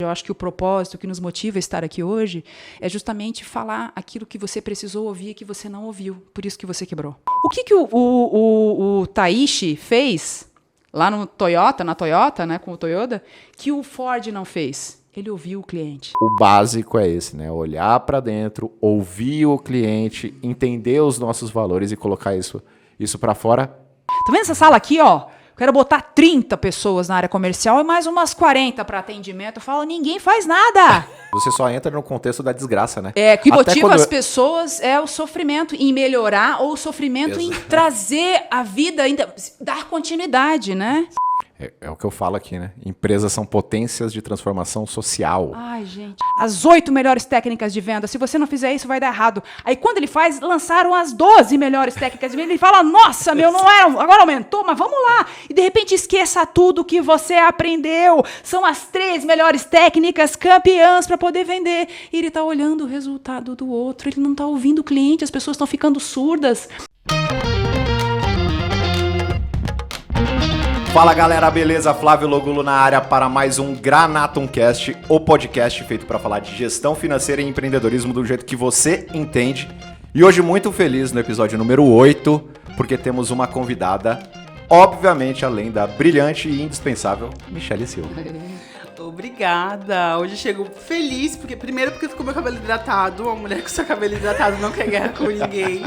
Eu acho que o propósito que nos motiva a estar aqui hoje é justamente falar aquilo que você precisou ouvir e que você não ouviu. Por isso que você quebrou. O que o Taishi fez lá no Toyota, na Toyota, né, com o Toyota, que o Ford não fez? Ele ouviu o cliente. O básico é esse, né? Olhar para dentro, ouvir o cliente, entender os nossos valores e colocar isso para fora. Tá vendo essa sala aqui, ó? Quero botar 30 pessoas na área comercial e mais umas 40 para atendimento. Eu falo, ninguém faz nada. Você só entra no contexto da desgraça, né? O que motiva as pessoas é o sofrimento em melhorar ou o sofrimento em trazer a vida, dar continuidade, né? É o que eu falo aqui, né? Empresas são potências de transformação social. Ai, gente. As 8 melhores técnicas de venda. Se você não fizer isso, vai dar errado. Aí, quando ele faz, lançaram as 12 melhores técnicas de venda. Ele fala, nossa, meu, não era, agora aumentou, mas vamos lá. E, de repente, esqueça tudo que você aprendeu. São as 3 melhores técnicas campeãs para poder vender. E ele está olhando o resultado do outro. Ele não está ouvindo o cliente. As pessoas estão ficando surdas. Fala galera, beleza? Flávio Logulo na área para mais um Granatumcast, o podcast feito para falar de gestão financeira e empreendedorismo do jeito que você entende. E hoje muito feliz no episódio número 8, porque temos uma convidada, obviamente além da brilhante e indispensável Michele Silva. Obrigada! Hoje chego feliz, porque ficou meu cabelo hidratado, uma mulher com seu cabelo hidratado não quer guerra com ninguém.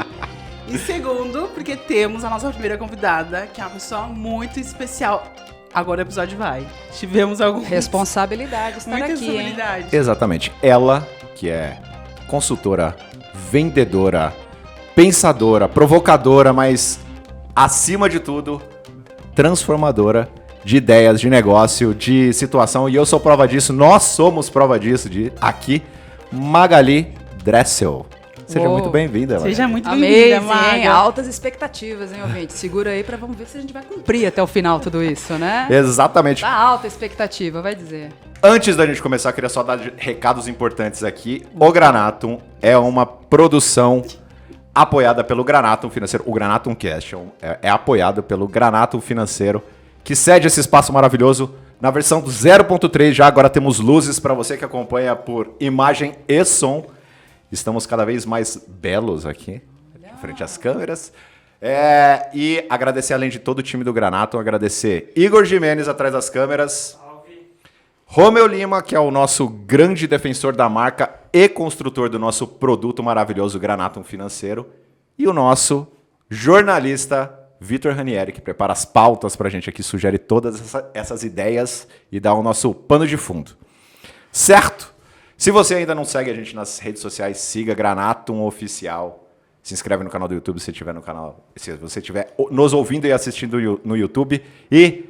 E segundo, porque temos a nossa primeira convidada, que é uma pessoa muito especial. Agora o episódio vai. Tivemos alguma responsabilidade estar muita aqui, responsabilidade. Hein? Exatamente. Ela, que é consultora, vendedora, pensadora, provocadora, mas acima de tudo, transformadora de ideias, de negócio, de situação. E eu sou prova disso, nós somos prova disso, aqui, Magali Dressel. Seja muito bem-vinda. Seja muito bem-vinda, Maga. Altas expectativas, hein, ouvinte? Segura aí pra vamos ver se a gente vai cumprir até o final tudo isso, né? Exatamente. Tá alta expectativa, vai dizer. Antes da gente começar, eu queria só dar recados importantes aqui. O Granatum é uma produção apoiada pelo Granatum Financeiro. O Granatum Cast é apoiado pelo Granatum Financeiro, que cede esse espaço maravilhoso. Na versão 0.3 já agora temos luzes para você que acompanha por imagem e som. Estamos cada vez mais belos aqui, frente às câmeras. E agradecer, além de todo o time do Granatum, agradecer Igor Jimenez atrás das câmeras. Romeu Lima, que é o nosso grande defensor da marca e construtor do nosso produto maravilhoso Granatum Financeiro. E o nosso jornalista Vitor Ranieri, que prepara as pautas pra gente aqui, sugere todas essas ideias e dá o nosso pano de fundo. Certo? Se você ainda não segue a gente nas redes sociais, siga Granatum Oficial. Se inscreve no canal do YouTube se você estiver nos ouvindo e assistindo no YouTube. E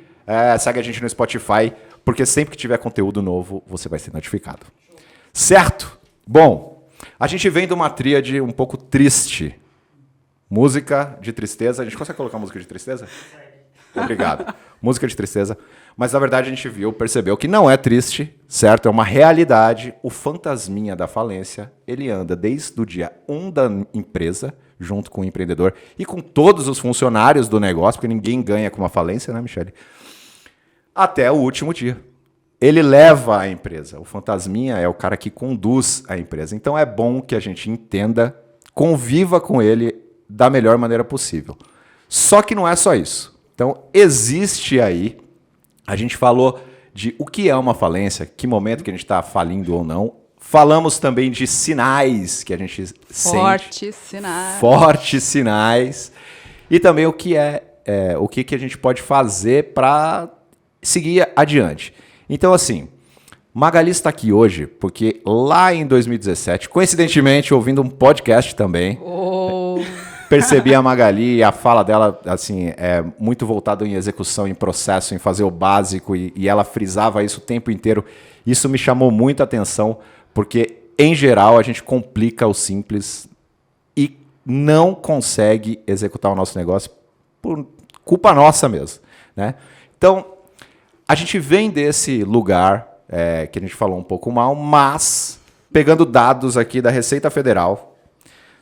segue a gente no Spotify, porque sempre que tiver conteúdo novo, você vai ser notificado. Certo? Bom, a gente vem de uma tríade um pouco triste. Música de tristeza. A gente consegue colocar música de tristeza? Obrigado. Música de tristeza. Mas, na verdade, a gente percebeu que não é triste, certo? É uma realidade. O fantasminha da falência, ele anda desde o dia 1 da empresa, junto com o empreendedor, e com todos os funcionários do negócio, porque ninguém ganha com uma falência, né, Michele? Até o último dia. Ele leva a empresa. O fantasminha é o cara que conduz a empresa. Então, é bom que a gente entenda, conviva com ele da melhor maneira possível. Só que não é só isso. Então, existe aí... A gente falou de o que é uma falência, que momento que a gente está falindo ou não. Falamos também de sinais que a gente sente. Fortes sinais. E também o que o que a gente pode fazer para seguir adiante. Então, assim, Magali está aqui hoje porque lá em 2017, coincidentemente, ouvindo um podcast também... Percebi a Magali e a fala dela, assim, é muito voltada em execução, em processo, em fazer o básico, e ela frisava isso o tempo inteiro. Isso me chamou muita atenção, porque, em geral, a gente complica o simples e não consegue executar o nosso negócio por culpa nossa mesmo, né? Então, a gente vem desse lugar, que a gente falou um pouco mal, mas, pegando dados aqui da Receita Federal,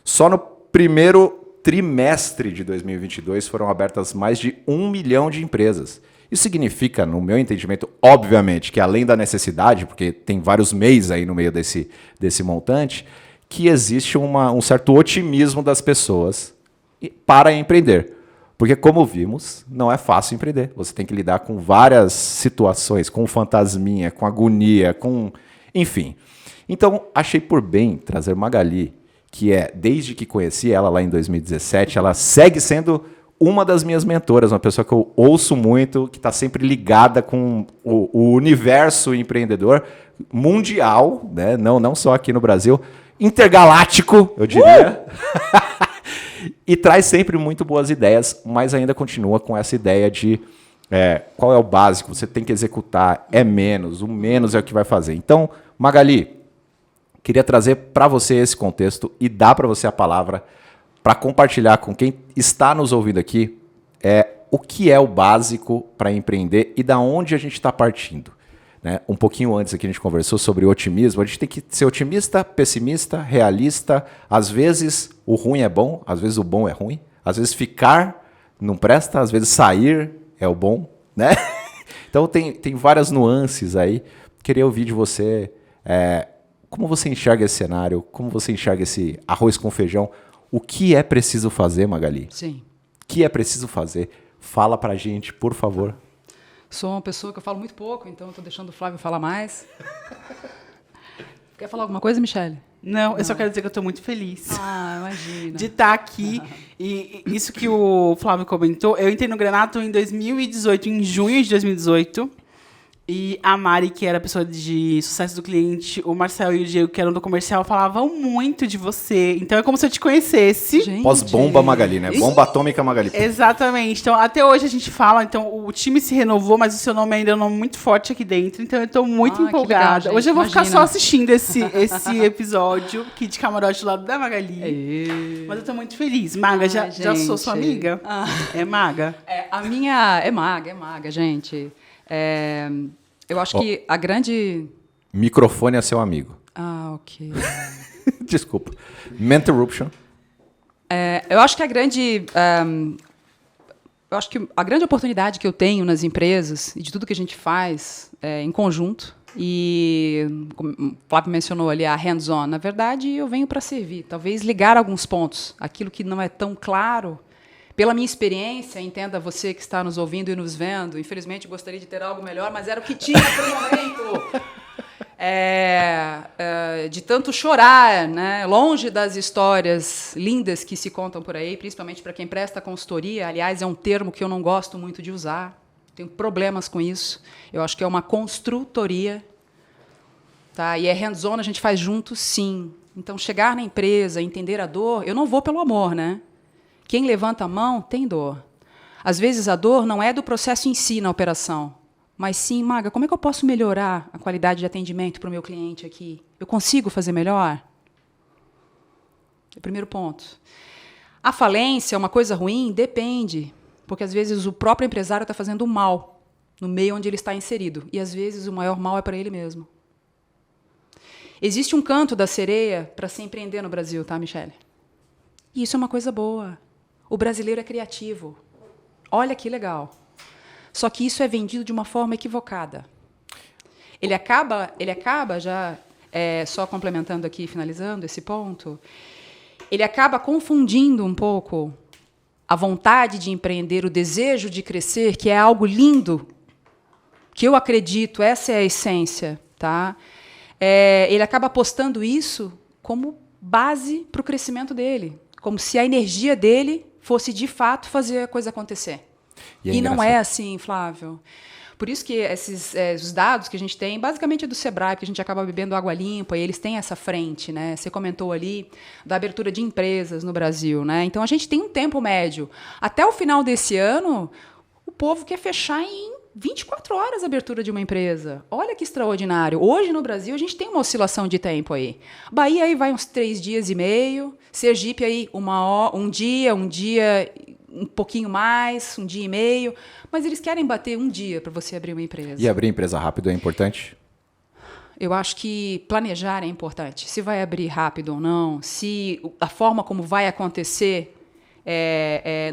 só no primeiro trimestre de 2022 foram abertas mais de 1 milhão de empresas. Isso significa, no meu entendimento, obviamente, que além da necessidade, porque tem vários MEIs aí no meio desse montante, que existe um certo otimismo das pessoas para empreender. Porque, como vimos, não é fácil empreender. Você tem que lidar com várias situações, com fantasminha, com agonia, com... enfim. Então, achei por bem trazer Magali, que desde que conheci ela lá em 2017, ela segue sendo uma das minhas mentoras, uma pessoa que eu ouço muito, que está sempre ligada com o universo empreendedor mundial, né? Não só aqui no Brasil, intergaláctico, eu diria. E traz sempre muito boas ideias, mas ainda continua com essa ideia de qual é o básico, você tem que executar, é menos, o menos é o que vai fazer. Então, Magali, queria trazer para você esse contexto e dar para você a palavra para compartilhar com quem está nos ouvindo aqui o que é o básico para empreender e da onde a gente está partindo. Né? Um pouquinho antes aqui a gente conversou sobre otimismo. A gente tem que ser otimista, pessimista, realista. Às vezes o ruim é bom, às vezes o bom é ruim. Às vezes ficar não presta, às vezes sair é o bom. Né? Então tem várias nuances aí. Queria ouvir de você como você enxerga esse cenário, como você enxerga esse arroz com feijão. O que é preciso fazer, Magali? Sim. O que é preciso fazer? Fala pra gente, por favor. Sou uma pessoa que eu falo muito pouco, então estou deixando o Flávio falar mais. Quer falar alguma coisa, Michele? Não, eu só quero dizer que eu estou muito feliz. Imagina. De estar aqui. E isso que o Flávio comentou, eu entrei no Granato em 2018, em junho de 2018. E a Mari, que era a pessoa de sucesso do cliente, o Marcel e o Diego, que eram do comercial, falavam muito de você. Então é como se eu te conhecesse. Gente. Pós-bomba Magali, né? Bomba atômica Magali. Exatamente. Então, até hoje a gente fala, então o time se renovou, mas o seu nome ainda é um nome muito forte aqui dentro. Então eu estou muito empolgada. Legal, hoje eu vou ficar imagina. só assistindo esse episódio aqui de camarote do lado da Magali. Mas eu estou muito feliz. Maga, já sou sua amiga? É Maga? A minha é maga, gente. Eu acho que a grande... Microfone é seu amigo. Ok. Desculpa. Mentorruption. Eu acho que a grande oportunidade que eu tenho nas empresas e de tudo que a gente faz em conjunto, e como o Flávio mencionou ali, a hands-on, na verdade, eu venho para servir, talvez ligar alguns pontos, aquilo que não é tão claro. Pela minha experiência, entenda você que está nos ouvindo e nos vendo, infelizmente gostaria de ter algo melhor, mas era o que tinha por momento. De tanto chorar, né? Longe das histórias lindas que se contam por aí, principalmente para quem presta consultoria. Aliás, é um termo que eu não gosto muito de usar, tenho problemas com isso. Eu acho que é uma construtoria. Tá? E hands-on, a gente faz junto, sim. Então, chegar na empresa, entender a dor, eu não vou pelo amor, né? Quem levanta a mão tem dor. Às vezes a dor não é do processo em si na operação, mas sim, Maga, como é que eu posso melhorar a qualidade de atendimento para o meu cliente aqui? Eu consigo fazer melhor? É o primeiro ponto. A falência é uma coisa ruim? Depende, porque às vezes o próprio empresário está fazendo mal no meio onde ele está inserido, e às vezes o maior mal é para ele mesmo. Existe um canto da sereia para se empreender no Brasil, tá, Michele? E isso é uma coisa boa. O brasileiro é criativo. Olha que legal. Só que isso é vendido de uma forma equivocada. Ele acaba já, só complementando aqui, finalizando esse ponto, ele acaba confundindo um pouco a vontade de empreender, o desejo de crescer, que é algo lindo, que eu acredito, essa é a essência. Tá? Ele acaba apostando isso como base para o crescimento dele, como se a energia dele fosse, de fato, fazer a coisa acontecer. E não é assim, Flávio. Por isso que os dados que a gente tem, basicamente é do Sebrae, porque a gente acaba bebendo água limpa, e eles têm essa frente. Né? Você comentou ali da abertura de empresas no Brasil. Né? Então, a gente tem um tempo médio. Até o final desse ano, o povo quer fechar em 24 horas a abertura de uma empresa. Olha que extraordinário. Hoje, no Brasil, a gente tem uma oscilação de tempo aí. Bahia aí vai uns 3 dias e meio. Sergipe aí um dia, um pouquinho mais, 1 dia e meio. Mas eles querem bater 1 dia para você abrir uma empresa. E abrir empresa rápido é importante? Eu acho que planejar é importante. Se vai abrir rápido ou não, se a forma como vai acontecer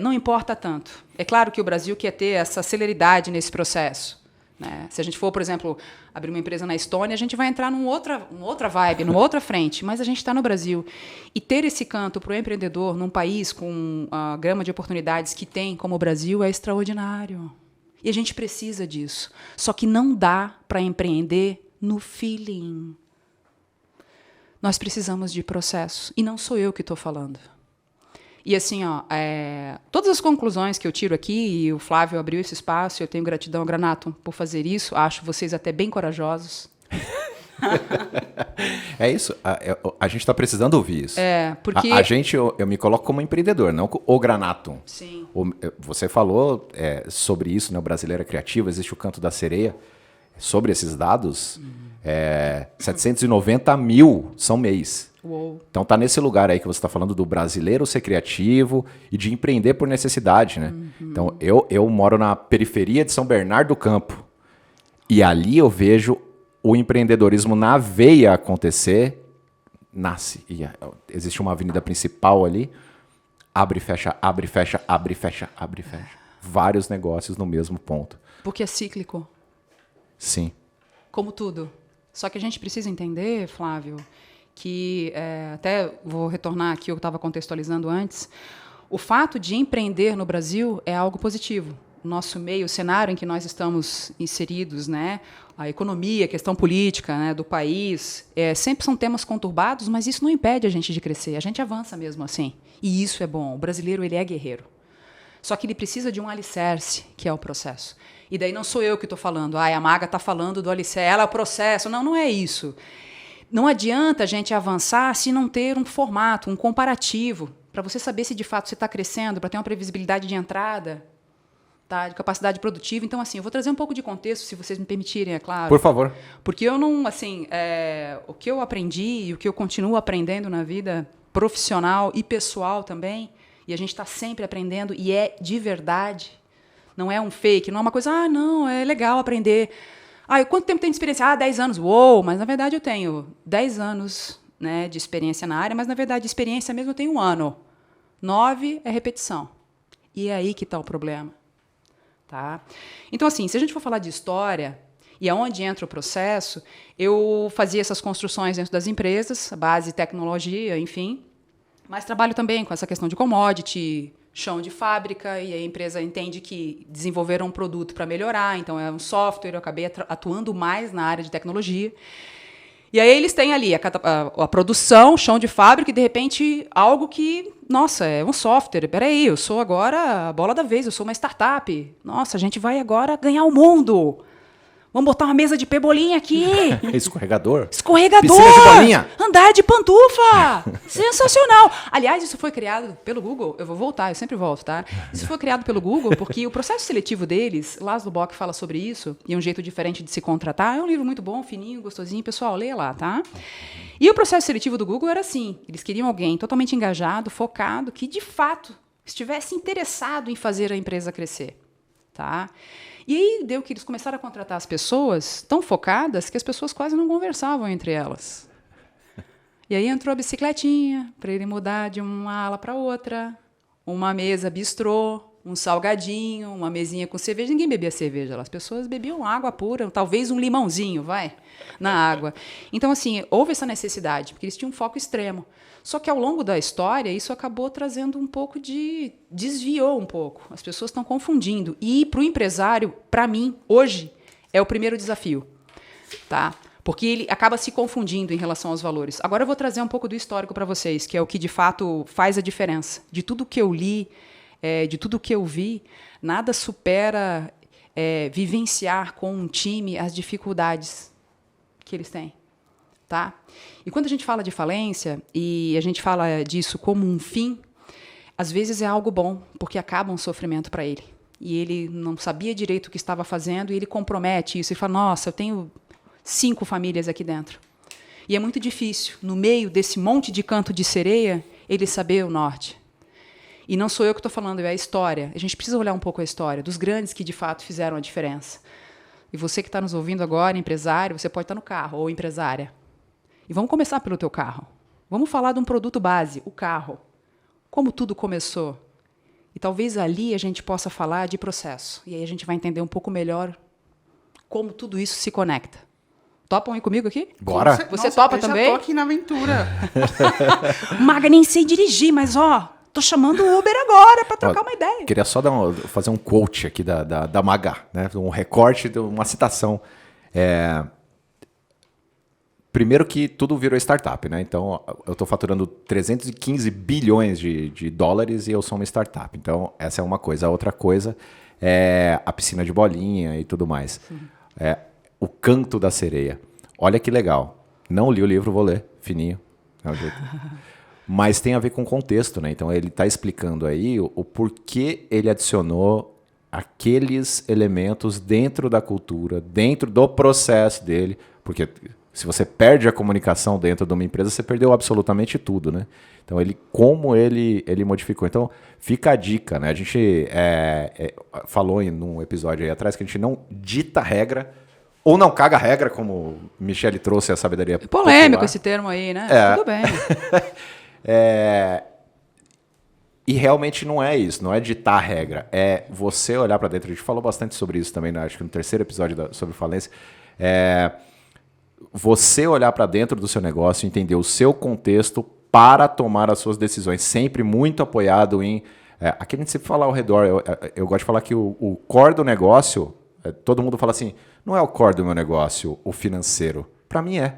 não importa tanto. É claro que o Brasil quer ter essa celeridade nesse processo. Né? Se a gente for, por exemplo, abrir uma empresa na Estônia, a gente vai entrar numa outra vibe, numa outra frente, mas a gente está no Brasil. E ter esse canto para o empreendedor num país com a gama de oportunidades que tem, como o Brasil, é extraordinário. E a gente precisa disso. Só que não dá para empreender no feeling. Nós precisamos de processo. E não sou eu que estou falando. E assim, todas as conclusões que eu tiro aqui, e o Flávio abriu esse espaço, eu tenho gratidão ao Granatum por fazer isso, acho vocês até bem corajosos. É isso, a gente está precisando ouvir isso. Porque... Eu me coloco como empreendedor, não o Granatum. Sim. Você falou sobre isso, né? O Brasileiro é Criativo, existe o Canto da Sereia. Sobre esses dados, 790 mil são MEIs. Uou. Então tá nesse lugar aí que você está falando do brasileiro ser criativo e de empreender por necessidade, né? Então eu moro na periferia de São Bernardo do Campo e ali eu vejo o empreendedorismo na veia acontecer, nasce. E existe uma avenida principal ali, abre e fecha, abre e fecha, abre e fecha, abre e fecha. Vários negócios no mesmo ponto. Porque é cíclico. Sim. Como tudo. Só que a gente precisa entender, Flávio, que até vou retornar aqui o que eu estava contextualizando antes, o fato de empreender no Brasil é algo positivo. O nosso meio, o cenário em que nós estamos inseridos, né, a economia, a questão política, né, do país, sempre são temas conturbados, mas isso não impede a gente de crescer. A gente avança mesmo assim. E isso é bom. O brasileiro ele é guerreiro. Só que ele precisa de um alicerce, que é o processo. E daí não sou eu que estou falando. A Maga está falando do alicerce, ela é o processo. Não, não é isso. Não adianta a gente avançar se não ter um formato, um comparativo, para você saber se de fato você está crescendo, para ter uma previsibilidade de entrada, tá, de capacidade produtiva. Então, assim, eu vou trazer um pouco de contexto, se vocês me permitirem, é claro. Por favor. Porque eu não, assim, o que eu aprendi e o que eu continuo aprendendo na vida profissional e pessoal também, e a gente está sempre aprendendo, e é de verdade, não é um fake, não é uma coisa, não, é legal aprender. Quanto tempo tem de experiência? 10 anos. Uou, mas na verdade eu tenho 10 anos, né, de experiência na área, mas na verdade de experiência mesmo eu tenho 1 ano. 9 é repetição. E é aí que está o problema. Tá? Então, assim, se a gente for falar de história e aonde entra o processo, eu fazia essas construções dentro das empresas, base tecnologia, enfim, mas trabalho também com essa questão de commodity, chão de fábrica, e a empresa entende que desenvolveram um produto para melhorar, então é um software, eu acabei atuando mais na área de tecnologia. E aí eles têm ali a produção, chão de fábrica, e de repente algo que, nossa, é um software, peraí, eu sou agora a bola da vez, eu sou uma startup, nossa, a gente vai agora ganhar o mundo. Vamos botar uma mesa de pebolinha aqui. Escorregador. Escorregador. Piscina de bolinha. Andar de pantufa. Sensacional. Aliás, isso foi criado pelo Google. Eu vou voltar, eu sempre volto, tá? Isso foi criado pelo Google porque o processo seletivo deles, Laszlo Bock fala sobre isso, e um jeito diferente de se contratar. É um livro muito bom, fininho, gostosinho. Pessoal, leia lá, tá? E o processo seletivo do Google era assim. Eles queriam alguém totalmente engajado, focado, que, de fato, estivesse interessado em fazer a empresa crescer, tá? E aí deu que eles começaram a contratar as pessoas tão focadas que as pessoas quase não conversavam entre elas. E aí entrou a bicicletinha para ele mudar de uma ala para outra, uma mesa bistrô, um salgadinho, uma mesinha com cerveja. Ninguém bebia cerveja lá, as pessoas bebiam água pura, talvez um limãozinho, na água. Então, assim, houve essa necessidade, porque eles tinham um foco extremo. Só que ao longo da história, isso acabou trazendo um pouco de... desviou um pouco. As pessoas estão confundindo. E para o empresário, para mim, hoje, é o primeiro desafio. Tá? Porque ele acaba se confundindo em relação aos valores. Agora eu vou trazer um pouco do histórico para vocês, que é o que, de fato, faz a diferença. De tudo que eu li, de tudo que eu vi, nada supera vivenciar com um time as dificuldades que eles têm. Tá? E quando a gente fala de falência, e a gente fala disso como um fim, às vezes é algo bom, porque acaba um sofrimento para ele. E ele não sabia direito o que estava fazendo, e ele compromete isso, e fala, nossa, eu tenho 5 famílias aqui dentro. E é muito difícil, no meio desse monte de canto de sereia, ele saber o norte. E não sou eu que estou falando, é a história. A gente precisa olhar um pouco a história dos grandes que, de fato, fizeram a diferença. E você que está nos ouvindo agora, empresário, você pode estar no carro, ou empresária. E vamos começar pelo teu carro. Vamos falar de um produto base, o carro. Como tudo começou? E talvez ali a gente possa falar de processo. E aí a gente vai entender um pouco melhor como tudo isso se conecta. Topam ir comigo aqui? Bora! Você topa eu também? Já tô aqui na aventura. Maga, nem sei dirigir, mas tô chamando o Uber agora para trocar uma ideia. Queria só fazer um quote aqui da Maga, né? Um recorte, uma citação. Primeiro que tudo virou startup, né? Então, eu estou faturando 315 bilhões de dólares e eu sou uma startup. Então, essa é uma coisa. A outra coisa é a piscina de bolinha e tudo mais. O canto da sereia. Olha que legal. Não li o livro, vou ler. Fininho. É o jeito. Mas tem a ver com contexto, né? Então, ele está explicando aí o porquê ele adicionou aqueles elementos dentro da cultura, dentro do processo dele. Porque se você perde a comunicação dentro de uma empresa, você perdeu absolutamente tudo, né? Então, como ele modificou. Então, fica a dica, né? A gente falou num episódio aí atrás que a gente não dita regra ou não caga regra, como Michele trouxe a sabedoria popular. Polêmico esse termo aí, né? Tudo bem. E realmente não é isso, não é ditar regra. É você olhar para dentro. A gente falou bastante sobre isso também, né? Acho que no terceiro episódio sobre falência. Você olhar para dentro do seu negócio, entender o seu contexto para tomar as suas decisões. Sempre muito apoiado em... aqui a gente sempre fala ao redor. Eu gosto de falar que o core do negócio... todo mundo fala assim, não é o core do meu negócio, o financeiro. Para mim é.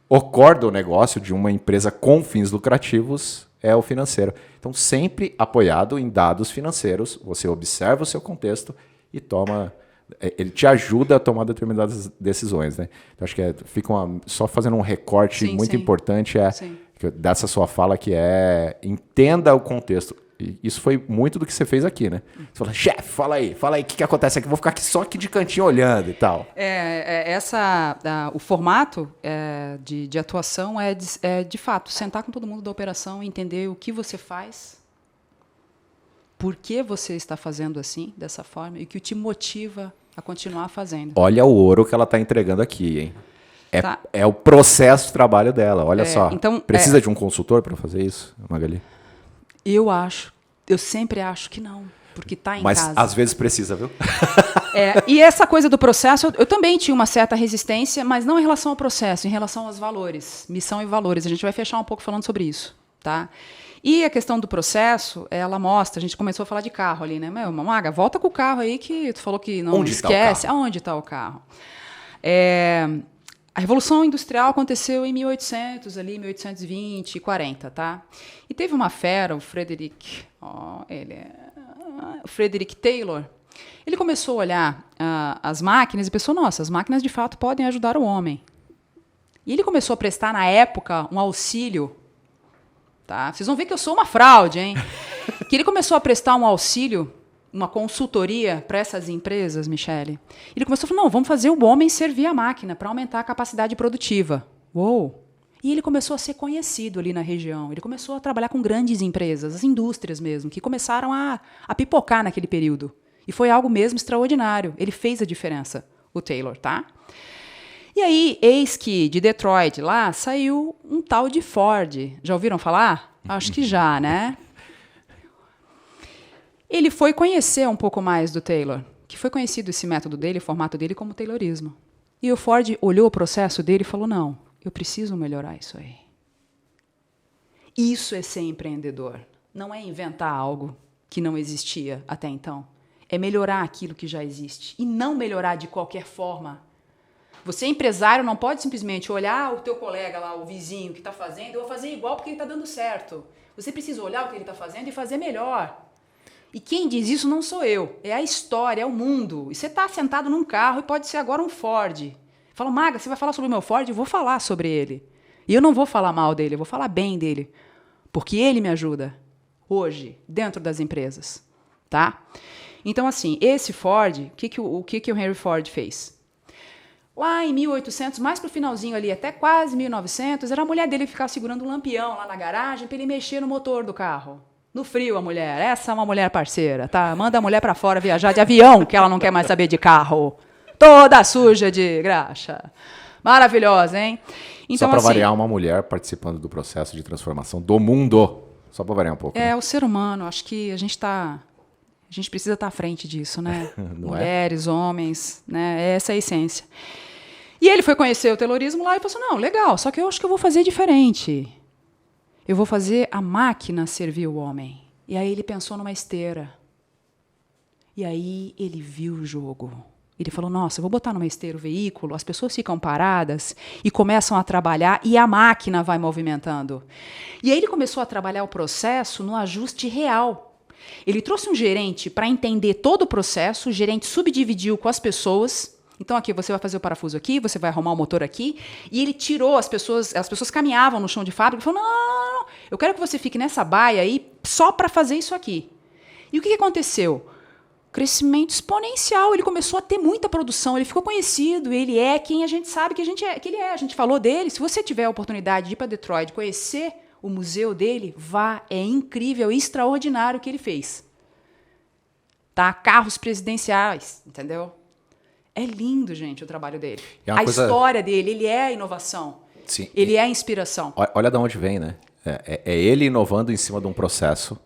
O core do negócio de uma empresa com fins lucrativos é o financeiro. Então, sempre apoiado em dados financeiros, você observa o seu contexto e toma... ele te ajuda a tomar determinadas decisões, né? Então, acho que só fazendo um recorte muito importante dessa sua fala, que entenda o contexto. E isso foi muito do que você fez aqui, né? Você fala, chefe, fala aí, o que acontece aqui? Vou ficar aqui só aqui de cantinho olhando e tal. O formato de atuação é, de fato, sentar com todo mundo da operação e entender o que você faz, por que você está fazendo assim, dessa forma, e o que te motiva a continuar fazendo. Olha o ouro que ela está entregando aqui, hein? Tá. É o processo de trabalho dela, olha só. Então, precisa de um consultor para fazer isso, Magali? Eu sempre acho que não, porque está em casa. Mas às vezes precisa, viu? E essa coisa do processo, eu também tinha uma certa resistência, mas não em relação ao processo, em relação aos valores, missão e valores. A gente vai fechar um pouco falando sobre isso, tá? E a questão do processo, ela mostra, a gente começou a falar de carro ali, né? Maga, volta com o carro aí que tu falou que não esquece. Aonde está o carro? A Revolução Industrial aconteceu em 1800, ali, 1820, 40, tá? E teve uma fera, o Frederick Taylor. Ele começou a olhar as máquinas e pensou, nossa, as máquinas de fato podem ajudar o homem. E ele começou a prestar, na época, um auxílio. Tá? Vocês vão ver que eu sou uma fraude, hein? Que ele começou a prestar um auxílio, uma consultoria para essas empresas, Michele. Ele começou a falar, não, vamos fazer o homem servir a máquina para aumentar a capacidade produtiva. Uou! E ele começou a ser conhecido ali na região. Ele começou a trabalhar com grandes empresas, as indústrias mesmo, que começaram a pipocar naquele período. E foi algo mesmo extraordinário. Ele fez a diferença, o Taylor, tá? E aí, eis que de Detroit lá saiu um tal de Ford. Já ouviram falar? Acho que já, né? Ele foi conhecer um pouco mais do Taylor, que foi conhecido esse método dele, o formato dele, como Taylorismo. E o Ford olhou o processo dele e falou, não, eu preciso melhorar isso aí. Isso é ser empreendedor. Não é inventar algo que não existia até então. É melhorar aquilo que já existe. E não melhorar de qualquer forma. Você, empresário, não pode simplesmente olhar o teu colega lá, o vizinho que está fazendo, eu vou fazer igual porque ele está dando certo. Você precisa olhar o que ele está fazendo e fazer melhor. E quem diz isso não sou eu, é a história, é o mundo. E você está sentado num carro e pode ser agora um Ford. Fala, Maga, você vai falar sobre o meu Ford? Eu vou falar sobre ele. E eu não vou falar mal dele, eu vou falar bem dele. Porque ele me ajuda hoje, dentro das empresas. Tá? Então, assim, esse Ford, o que o Henry Ford fez? Lá em 1800, mais pro finalzinho ali, até quase 1900, era a mulher dele que ficava segurando um lampião lá na garagem para ele mexer no motor do carro. No frio, a mulher. Essa é uma mulher parceira, tá? Manda a mulher para fora viajar de avião, que ela não quer mais saber de carro. Toda suja de graxa. Maravilhosa, hein? Então, só para variar, uma mulher participando do processo de transformação do mundo. Só para variar um pouco. O ser humano, acho que a gente precisa estar à frente disso, né? Mulheres, homens, né? Essa é a essência. E ele foi conhecer o Taylorismo lá e falou assim, não, legal, só que eu acho que eu vou fazer diferente. Eu vou fazer a máquina servir o homem. E aí ele pensou numa esteira. E aí ele viu o jogo. Ele falou, nossa, eu vou botar numa esteira o veículo, as pessoas ficam paradas e começam a trabalhar e a máquina vai movimentando. E aí ele começou a trabalhar o processo no ajuste real. Ele trouxe um gerente para entender todo o processo, o gerente subdividiu com as pessoas. Então, aqui, você vai fazer o parafuso aqui, você vai arrumar o motor aqui. E ele tirou as pessoas caminhavam no chão de fábrica e falou, não, eu quero que você fique nessa baia aí só para fazer isso aqui. E o que aconteceu? Crescimento exponencial, ele começou a ter muita produção, ele ficou conhecido, ele é quem a gente sabe que ele é. A gente falou dele. Se você tiver a oportunidade de ir para Detroit, conhecer o museu dele, vá, é incrível, extraordinário o que ele fez. Tá? Carros presidenciais, entendeu? É lindo, gente, o trabalho dele. História dele, ele é a inovação. Sim. Ele é a inspiração. Olha de onde vem, né? É ele inovando em cima de um processo,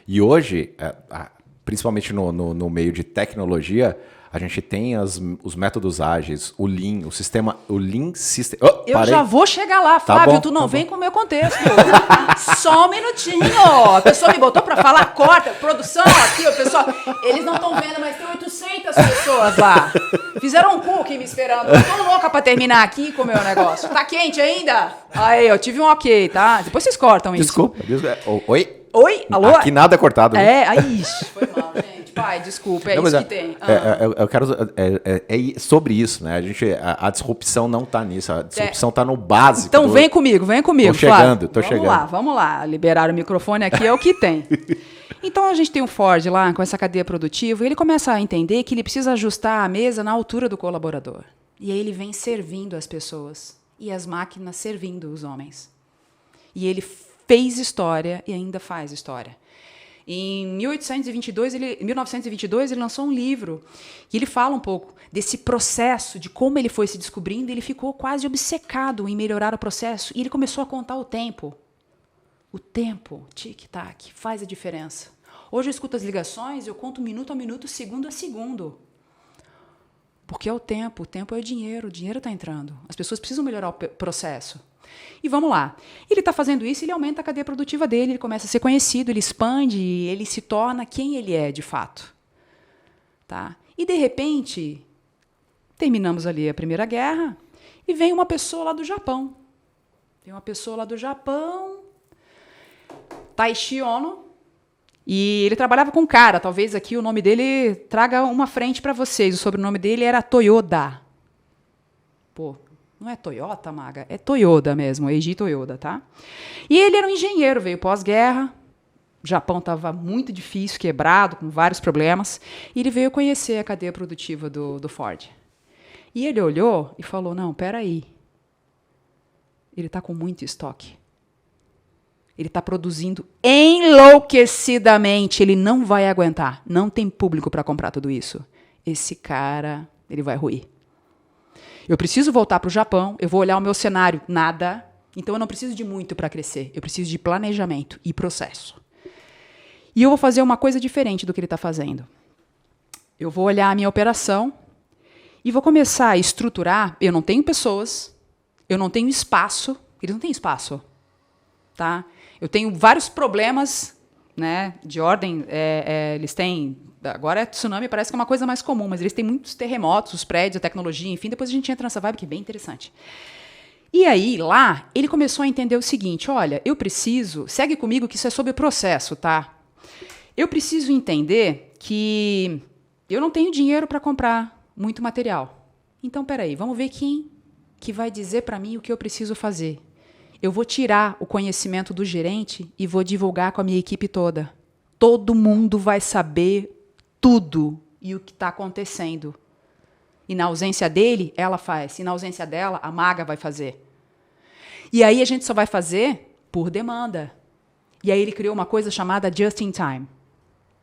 e hoje, principalmente no meio de tecnologia, a gente tem os métodos ágeis, o Lean, o Lean System. Já vou chegar lá, Flávio, tu não vem com o meu contexto. Só um minutinho. A pessoa me botou pra falar, corta, produção aqui, o pessoal. Eles não estão vendo, mas tem 800 pessoas lá. Fizeram um cookie me esperando. Eu tô louca pra terminar aqui com o meu negócio. Tá quente ainda? Aí, eu tive um ok, tá? Depois vocês cortam isso. Desculpa. Oi? Oi? Alô? Aqui nada é cortado. Ixi, foi mal, gente. Pai, desculpa, isso que tem. Eu quero... É sobre isso, né? A disrupção não tá nisso. A disrupção tá no básico. Então vem comigo. Tô chegando. Vamos lá. Liberar o microfone aqui é o que tem. Então a gente tem o Ford lá com essa cadeia produtiva e ele começa a entender que ele precisa ajustar a mesa na altura do colaborador. E aí ele vem servindo as pessoas e as máquinas servindo os homens. E ele fez história e ainda faz história. Em 1922, ele lançou um livro que ele fala um pouco desse processo, de como ele foi se descobrindo, e ele ficou quase obcecado em melhorar o processo, e ele começou a contar o tempo. O tempo, tic-tac, faz a diferença. Hoje eu escuto as ligações, eu conto minuto a minuto, segundo a segundo. Porque é o tempo é o dinheiro está entrando. As pessoas precisam melhorar o processo. E vamos lá. Ele está fazendo isso, ele aumenta a cadeia produtiva dele, ele começa a ser conhecido, ele expande, ele se torna quem ele é de fato. Tá? E, de repente, terminamos ali a Primeira Guerra e vem uma pessoa lá do Japão. Taishi Ono. E ele trabalhava com um cara, talvez aqui o nome dele traga uma frente para vocês. O sobrenome dele era Toyoda. Pô, não é Toyota, Maga? É Toyoda mesmo, Eiji Toyoda, tá? E ele era um engenheiro, veio pós-guerra. O Japão estava muito difícil, quebrado, com vários problemas. E ele veio conhecer a cadeia produtiva do Ford. E ele olhou e falou, não, peraí. Ele está com muito estoque. Ele está produzindo enlouquecidamente. Ele não vai aguentar. Não tem público para comprar tudo isso. Esse cara, ele vai ruir. Eu preciso voltar para o Japão. Eu vou olhar o meu cenário. Nada. Então, eu não preciso de muito para crescer. Eu preciso de planejamento e processo. E eu vou fazer uma coisa diferente do que ele está fazendo. Eu vou olhar a minha operação e vou começar a estruturar. Eu não tenho pessoas. Eu não tenho espaço. Eles não têm espaço. Tá? Eu tenho vários problemas, né, de ordem. Eles têm... Agora, tsunami parece que é uma coisa mais comum, mas eles têm muitos terremotos, os prédios, a tecnologia, enfim. Depois a gente entra nessa vibe que é bem interessante. E aí, lá, ele começou a entender o seguinte, olha, eu preciso... Segue comigo que isso é sobre o processo, tá? Eu preciso entender que eu não tenho dinheiro para comprar muito material. Então, peraí, vamos ver quem que vai dizer para mim o que eu preciso fazer. Eu vou tirar o conhecimento do gerente e vou divulgar com a minha equipe toda. Todo mundo vai saber tudo e o que está acontecendo. E na ausência dele, ela faz. E na ausência dela, a Maga vai fazer. E aí a gente só vai fazer por demanda. E aí ele criou uma coisa chamada Just in Time,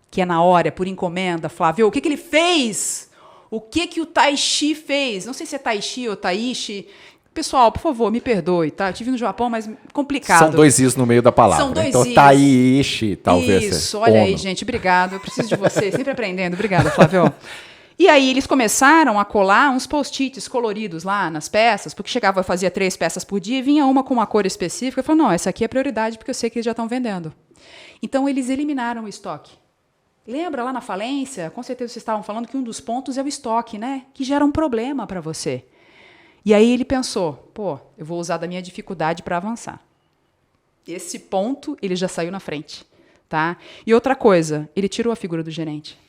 que é na hora, por encomenda. Flávio, o que ele fez? O que o Taishi fez? Não sei se é Taishi ou Taishi. Pessoal, por favor, me perdoe, tá? Eu estive no Japão, mas complicado. São 2 is no meio da palavra. São 2 então, is. Taishi, talvez. Isso, olha aí, gente, obrigado. Eu preciso de você, sempre aprendendo. Obrigada, Flávio. E aí eles começaram a colar uns post-its coloridos lá nas peças, porque chegava, eu fazia 3 peças por dia e vinha uma com uma cor específica. Eu falei, não, essa aqui é prioridade porque eu sei que eles já estão vendendo. Então eles eliminaram o estoque. Lembra lá na falência? Com certeza vocês estavam falando que um dos pontos é o estoque, né? Que gera um problema para você. E aí ele pensou, eu vou usar da minha dificuldade para avançar. Esse ponto ele já saiu na frente, tá? E outra coisa, ele tirou a figura do gerente.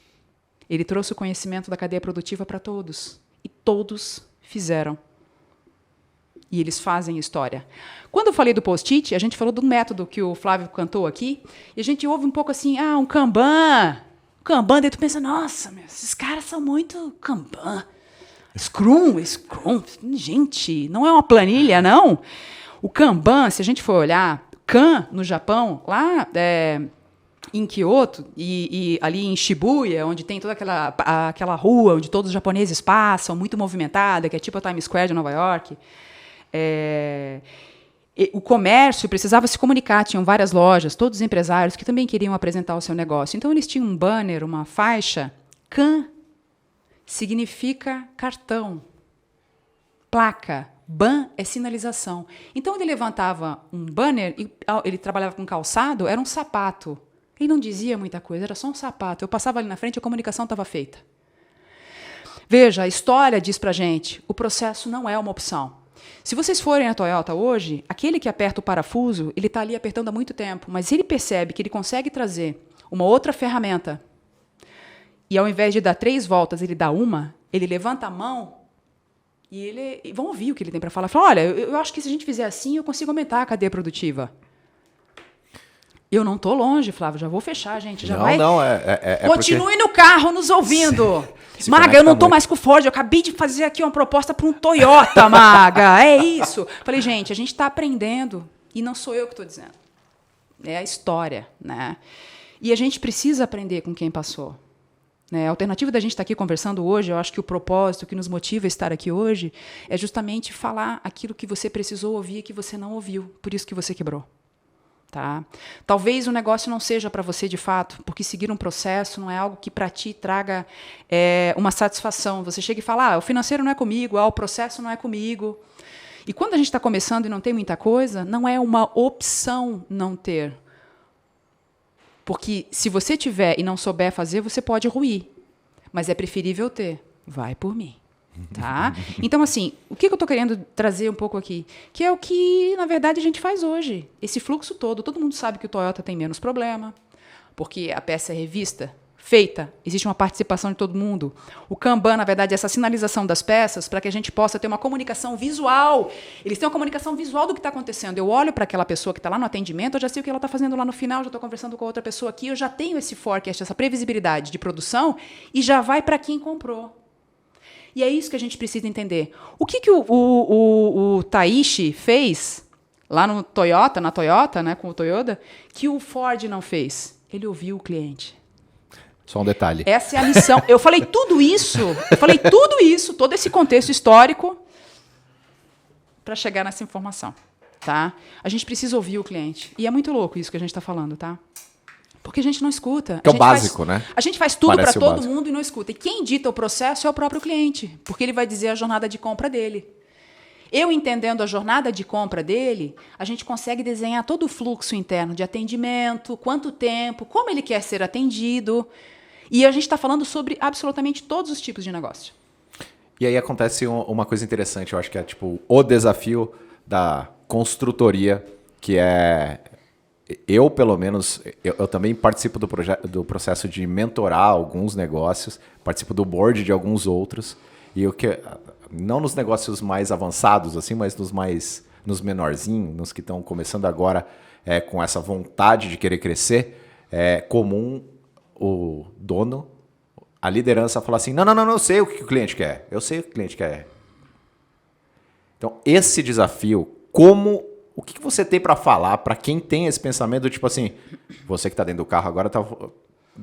Ele trouxe o conhecimento da cadeia produtiva para todos. E todos fizeram. E eles fazem história. Quando eu falei do post-it, a gente falou do método que o Flávio cantou aqui, e a gente ouve um pouco assim, um Kanban. Kanban, daí tu pensa, nossa, esses caras são muito Kanban. Scrum. Gente, não é uma planilha, não. O Kanban, se a gente for olhar, Kan, no Japão, lá em Kyoto e ali em Shibuya, onde tem toda aquela rua onde todos os japoneses passam, muito movimentada, que é tipo a Times Square de Nova York, o comércio precisava se comunicar, tinham várias lojas, todos os empresários que também queriam apresentar o seu negócio. Então, eles tinham um banner, uma faixa. Kan significa cartão, placa. Ban é sinalização. Então, ele levantava um banner, e ele trabalhava com calçado, era um sapato. Ele não dizia muita coisa, era só um sapato. Eu passava ali na frente, a comunicação estava feita. Veja, a história diz para a gente, o processo não é uma opção. Se vocês forem à Toyota hoje, aquele que aperta o parafuso, ele está ali apertando há muito tempo, mas ele percebe que ele consegue trazer uma outra ferramenta e ao invés de dar 3 voltas, ele dá uma, ele levanta a mão e vão ouvir o que ele tem para falar. Fala, olha, eu acho que se a gente fizer assim, eu consigo aumentar a cadeia produtiva. Eu não estou longe, Flávio, já vou fechar, gente. Já vai. Continue porque... no carro nos ouvindo. Maga, eu não estou mais com o Ford, eu acabei de fazer aqui uma proposta para um Toyota, Maga. É isso. Falei, gente, a gente está aprendendo e não sou eu que estou dizendo. É a história, né? E a gente precisa aprender com quem passou. Né? A alternativa da gente estar aqui conversando hoje, eu acho que o propósito que nos motiva a estar aqui hoje é justamente falar aquilo que você precisou ouvir e que você não ouviu, por isso que você quebrou. Tá? Talvez o negócio não seja para você de fato, porque seguir um processo não é algo que para ti traga uma satisfação. Você chega e fala, o financeiro não é comigo, o processo não é comigo. E quando a gente está começando e não tem muita coisa, não é uma opção não ter. Porque se você tiver e não souber fazer, você pode ruir. Mas é preferível ter. Vai por mim. Tá? Então, assim, o que eu estou querendo trazer um pouco aqui? Que é o que, na verdade, a gente faz hoje. Esse fluxo todo mundo sabe que o Toyota tem menos problema, porque a peça é revista, feita, existe uma participação de todo mundo. O Kanban, na verdade, é essa sinalização das peças para que a gente possa ter uma comunicação visual. Eles têm uma comunicação visual do que está acontecendo. Eu olho para aquela pessoa que está lá no atendimento, eu já sei o que ela está fazendo lá no final, já estou conversando com a outra pessoa aqui, eu já tenho esse forecast, essa previsibilidade de produção e já vai para quem comprou. E é isso que a gente precisa entender. O que o Taishi fez lá no Toyota, na Toyota, né, com o Toyota, que o Ford não fez? Ele ouviu o cliente. Só um detalhe. Essa é a missão. Eu falei tudo isso, todo esse contexto histórico para chegar nessa informação. Tá? A gente precisa ouvir o cliente. E é muito louco isso que a gente está falando, tá? Porque a gente não escuta. Que é o básico, né? A gente faz tudo para todo mundo e não escuta. E quem dita o processo é o próprio cliente, porque ele vai dizer a jornada de compra dele. Eu entendendo a jornada de compra dele, a gente consegue desenhar todo o fluxo interno de atendimento, quanto tempo, como ele quer ser atendido. E a gente está falando sobre absolutamente todos os tipos de negócio. E aí acontece uma coisa interessante, eu acho que é tipo o desafio da construtoria, que é... Eu, pelo menos, eu também participo do processo de mentorar alguns negócios, participo do board de alguns outros, e não nos negócios mais avançados, assim, mas nos menorzinhos, nos que estão começando agora com essa vontade de querer crescer, é comum o dono, a liderança falar assim, não, eu sei o que o cliente quer, eu sei o que o cliente quer. Então, esse desafio, o que você tem para falar para quem tem esse pensamento, tipo assim, você que está dentro do carro agora está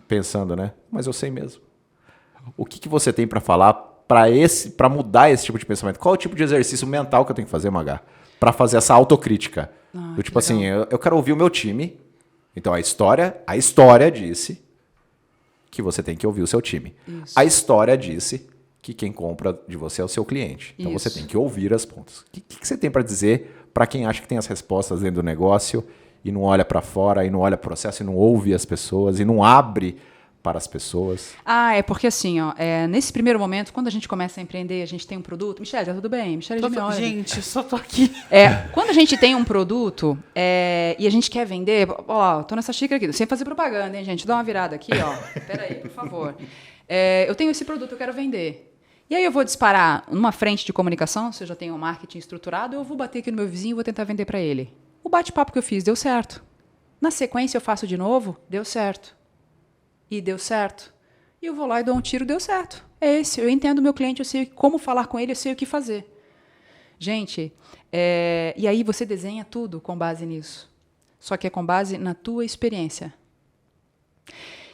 pensando, né? Mas eu sei mesmo. O que você tem para falar para mudar esse tipo de pensamento? Qual é o tipo de exercício mental que eu tenho que fazer, Magá? Para fazer essa autocrítica. Do tipo assim, eu quero ouvir o meu time. Então a história disse que você tem que ouvir o seu time. Isso. A história disse que quem compra de você é o seu cliente. Então você tem que ouvir as pontas. O que você tem para dizer para quem acha que tem as respostas dentro do negócio e não olha para fora, e não olha para o processo, e não ouve as pessoas, e não abre para as pessoas? É porque assim, nesse primeiro momento, quando a gente começa a empreender, a gente tem um produto... Michele, tá tudo bem? Michele, já me olha. Gente, eu só tô aqui. Quando a gente tem um produto e a gente quer vender... Ó, tô nessa xícara aqui, sem fazer propaganda, hein, gente? Dá uma virada aqui, ó. Peraí, por favor. Eu tenho esse produto, eu quero vender. E aí eu vou disparar numa frente de comunicação, se eu já tenho um marketing estruturado, eu vou bater aqui no meu vizinho e vou tentar vender para ele. O bate-papo que eu fiz deu certo. Na sequência eu faço de novo, deu certo. E deu certo. E eu vou lá e dou um tiro, deu certo. É esse, eu entendo o meu cliente, eu sei como falar com ele, eu sei o que fazer. Gente, e aí você desenha tudo com base nisso. Só que é com base na tua experiência.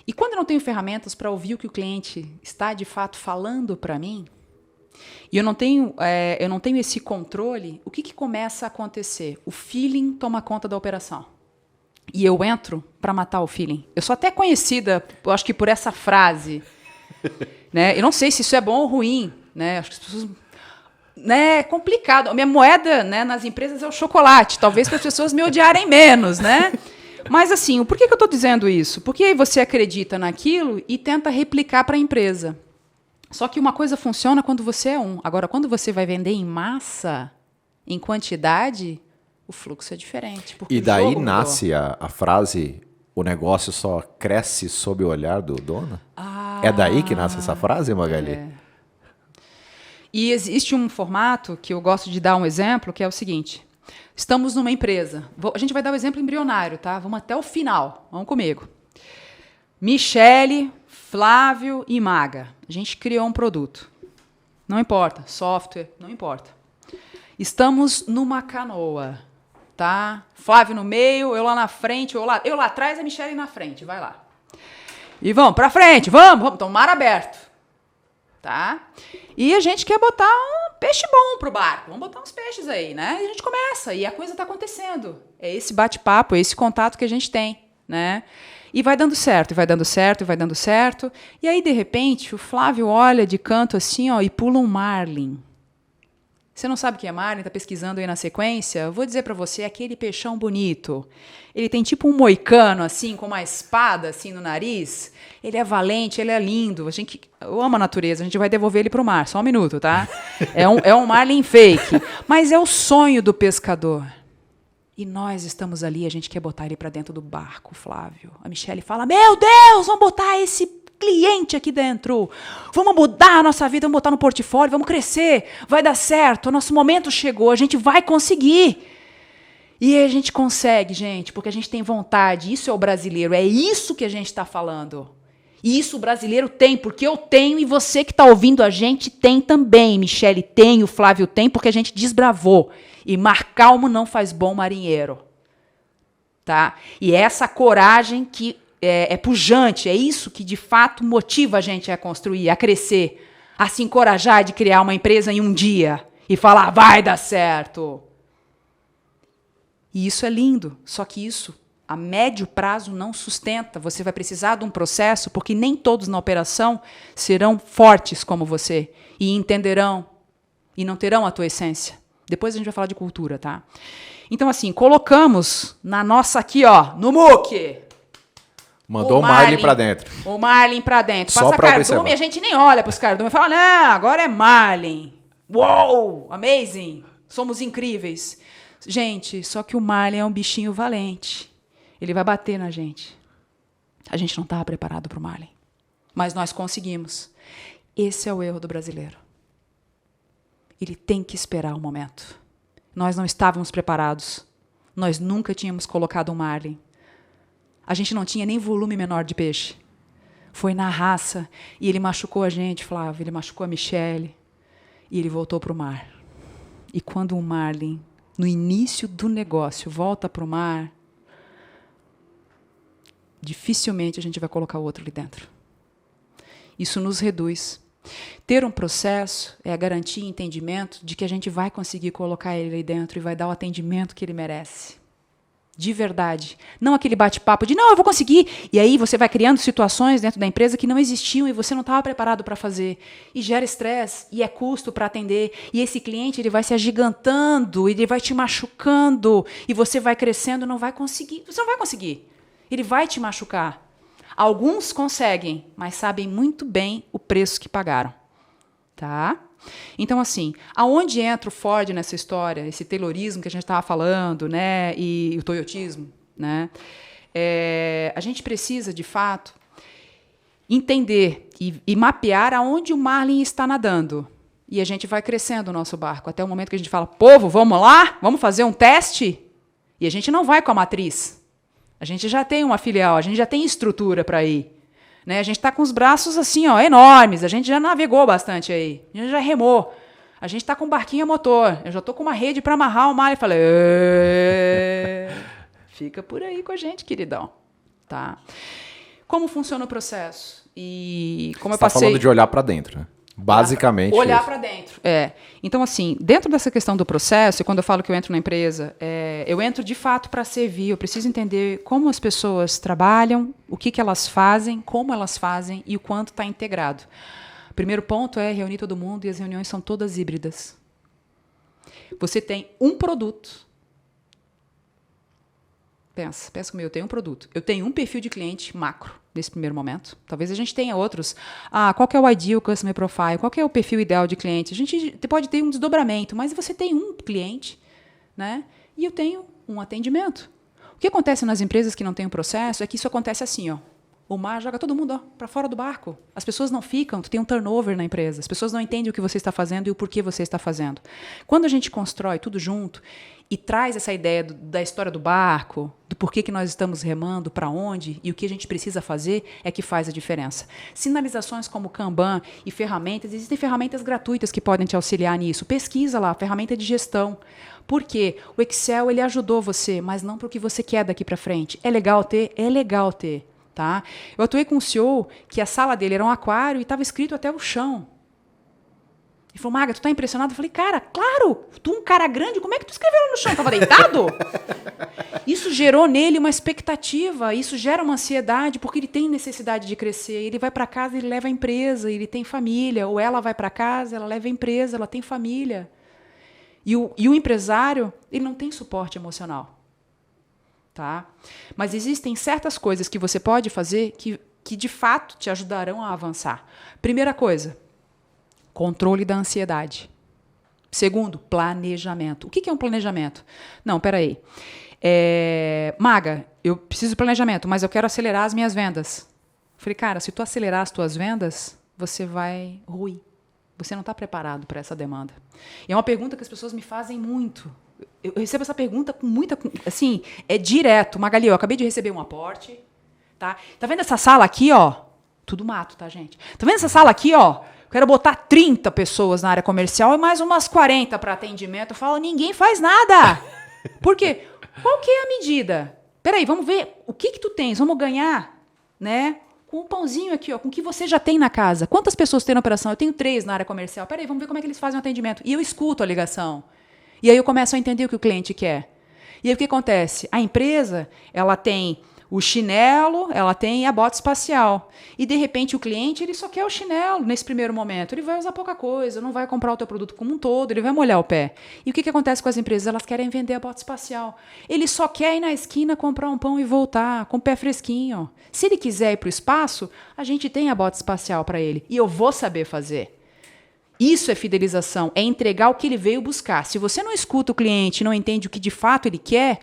E quando eu não tenho ferramentas para ouvir o que o cliente está, de fato, falando para mim, e eu não tenho esse controle, o que começa a acontecer? O feeling toma conta da operação. E eu entro para matar o feeling. Eu sou até conhecida, eu acho que por essa frase. Né? Eu não sei se isso é bom ou ruim. Né? Acho que as pessoas... Né? É complicado. A minha moeda, né, nas empresas é o chocolate. Talvez para as pessoas me odiarem menos. Né? Mas, assim, por que eu estou dizendo isso? Porque aí você acredita naquilo e tenta replicar para a empresa. Só que uma coisa funciona quando você é um. Agora, quando você vai vender em massa, em quantidade, o fluxo é diferente. E daí nasce a frase, o negócio só cresce sob o olhar do dono? É daí que nasce essa frase, Magali? E existe um formato que eu gosto de dar um exemplo, que é o seguinte. Estamos numa empresa. A gente vai dar o exemplo embrionário, tá? Vamos até o final. Vamos comigo. Michele, Flávio e Maga. A gente criou um produto. Não importa. Software, não importa. Estamos numa canoa, tá? Flávio no meio, eu lá na frente, eu lá atrás, a Michele na frente. Vai lá. E vamos pra frente, vamos. Então, mar aberto. Tá? E a gente quer botar um peixe bom pro barco. Vamos botar uns peixes aí, né? E a gente começa, e a coisa tá acontecendo. É esse bate-papo, é esse contato que a gente tem, né? E vai dando certo, e vai dando certo, e vai dando certo. E aí, de repente, o Flávio olha de canto assim, ó, e pula um marlin. Você não sabe o que é marlin? Tá pesquisando aí na sequência? Eu vou dizer para você, é aquele peixão bonito. Ele tem tipo um moicano, assim, com uma espada assim no nariz. Ele é valente, ele é lindo. Eu amo a natureza, a gente vai devolver ele pro mar. Só um minuto, tá? É um marlin fake. Mas é o sonho do pescador. E nós estamos ali, a gente quer botar ele para dentro do barco, Flávio. A Michele fala, meu Deus, vamos botar esse cliente aqui dentro. Vamos mudar a nossa vida, vamos botar no portfólio, vamos crescer, vai dar certo, o nosso momento chegou, a gente vai conseguir. E a gente consegue, gente, porque a gente tem vontade, isso é o brasileiro, é isso que a gente está falando. E isso o brasileiro tem, porque eu tenho e você que está ouvindo a gente tem também. Michele tem, o Flávio tem, porque a gente desbravou. E mar calmo não faz bom marinheiro. Tá? E é essa coragem que é pujante, é isso que de fato motiva a gente a construir, a crescer, a se encorajar de criar uma empresa em um dia e falar, vai dar certo. E isso é lindo, só que isso a médio prazo não sustenta. Você vai precisar de um processo, porque nem todos na operação serão fortes como você e entenderão e não terão a tua essência. Depois a gente vai falar de cultura, tá? Então, assim, colocamos na nossa aqui, ó, no MOOC. Mandou o Marlin pra dentro. O Marlin pra dentro. Só passa pra cardume observar. e a gente nem olha pros cardume e fala, não, agora é Marlin. Uou, amazing. Somos incríveis. Gente, só que o Marlin é um bichinho valente. Ele vai bater na gente. A gente não estava preparado para o Marlin. Mas nós conseguimos. Esse é o erro do brasileiro. Ele tem que esperar o momento. Nós não estávamos preparados. Nós nunca tínhamos colocado um Marlin. A gente não tinha nem volume menor de peixe. Foi na raça. E ele machucou a gente, Flávio. Ele machucou a Michele. E ele voltou para o mar. E quando o Marlin, no início do negócio, volta para o mar, dificilmente a gente vai colocar o outro ali dentro. Isso nos reduz. Ter um processo é garantir entendimento de que a gente vai conseguir colocar ele aí dentro e vai dar o atendimento que ele merece. De verdade. Não aquele bate-papo de, não, eu vou conseguir. E aí você vai criando situações dentro da empresa que não existiam e você não estava preparado para fazer. E gera estresse, e é custo para atender. E esse cliente ele vai se agigantando, ele vai te machucando. E você vai crescendo, não vai conseguir. Você não vai conseguir. Ele vai te machucar. Alguns conseguem, mas sabem muito bem o preço que pagaram. Tá? Então, assim, aonde entra o Ford nessa história, esse taylorismo que a gente estava falando, né, e o toyotismo, né, a gente precisa, de fato, entender e mapear aonde o marlin está nadando. E a gente vai crescendo o nosso barco, até o momento que a gente fala, povo, vamos lá? Vamos fazer um teste? E a gente não vai com a matriz. A gente já tem uma filial, a gente já tem estrutura para ir. Né? A gente está com os braços assim, ó, enormes. A gente já navegou bastante aí. A gente já remou. A gente está com um barquinho a motor. Eu já estou com uma rede para amarrar o mar e falei... Fica por aí com a gente, queridão. Tá? Como funciona o processo? E como eu passei... Você está falando de olhar para dentro, né? Basicamente. Olhar para dentro. Então, assim, dentro dessa questão do processo, e quando eu falo que eu entro na empresa, eu entro de fato para servir. Eu preciso entender como as pessoas trabalham, o que elas fazem, como elas fazem e o quanto está integrado. O primeiro ponto é reunir todo mundo e as reuniões são todas híbridas. Você tem um produto. Pensa comigo, eu tenho um produto. Eu tenho um perfil de cliente macro nesse primeiro momento. Talvez a gente tenha outros. Qual que é o ideal customer profile? Qual que é o perfil ideal de cliente? A gente pode ter um desdobramento, mas você tem um cliente, né? E eu tenho um atendimento. O que acontece nas empresas que não têm um processo é que isso acontece assim, ó. O mar joga todo mundo para fora do barco. As pessoas não ficam, tu tem um turnover na empresa. As pessoas não entendem o que você está fazendo e o porquê você está fazendo. Quando a gente constrói tudo junto e traz essa ideia da história do barco, do porquê que nós estamos remando, para onde e o que a gente precisa fazer, é que faz a diferença. Sinalizações como Kanban e ferramentas, existem ferramentas gratuitas que podem te auxiliar nisso. Pesquisa lá, ferramenta de gestão. Por quê? O Excel ele ajudou você, mas não para o que você quer daqui para frente. É legal ter? É legal ter. Tá? Eu atuei com um CEO que a sala dele era um aquário e estava escrito até o chão. Ele falou, Maga, tu tá impressionado? Eu falei, cara, claro, tu um cara grande, como é que tu escreveu lá no chão? Tava deitado? Isso gerou nele uma expectativa, isso gera uma ansiedade, porque ele tem necessidade de crescer. Ele vai para casa, ele leva a empresa, ele tem família. Ou ela vai para casa, ela leva a empresa, ela tem família. E o empresário, ele não tem suporte emocional. Tá? Mas existem certas coisas que você pode fazer que de fato te ajudarão a avançar. Primeira coisa, controle da ansiedade. Segundo, planejamento. O que é um planejamento? Não, peraí. Maga, eu preciso de planejamento, mas eu quero acelerar as minhas vendas. Falei, cara, se tu acelerar as tuas vendas, você vai ruir. Você não está preparado para essa demanda. E é uma pergunta que as pessoas me fazem muito. Eu recebo essa pergunta com muita... Assim, é direto. Magali, eu acabei de receber um aporte. Tá vendo essa sala aqui, ó? Tudo mato, tá, gente? Tá vendo essa sala aqui, ó? Quero botar 30 pessoas na área comercial e mais umas 40 para atendimento. Eu falo, ninguém faz nada. Por quê? Qual que é a medida? Peraí, vamos ver o que tu tens. Vamos ganhar, né? Com um pãozinho aqui, ó, com o que você já tem na casa. Quantas pessoas tem na operação? Eu tenho 3 na área comercial. Peraí, vamos ver como é que eles fazem o atendimento. E eu escuto a ligação. E aí eu começo a entender o que o cliente quer. E aí o que acontece? A empresa, ela tem o chinelo, ela tem a bota espacial. E, de repente, o cliente ele só quer o chinelo nesse primeiro momento. Ele vai usar pouca coisa, não vai comprar o teu produto como um todo, ele vai molhar o pé. E o que acontece com as empresas? Elas querem vender a bota espacial. Ele só quer ir na esquina comprar um pão e voltar, com o pé fresquinho. Se ele quiser ir para o espaço, a gente tem a bota espacial para ele. E eu vou saber fazer. Isso é fidelização, é entregar o que ele veio buscar. Se você não escuta o cliente, não entende o que de fato ele quer,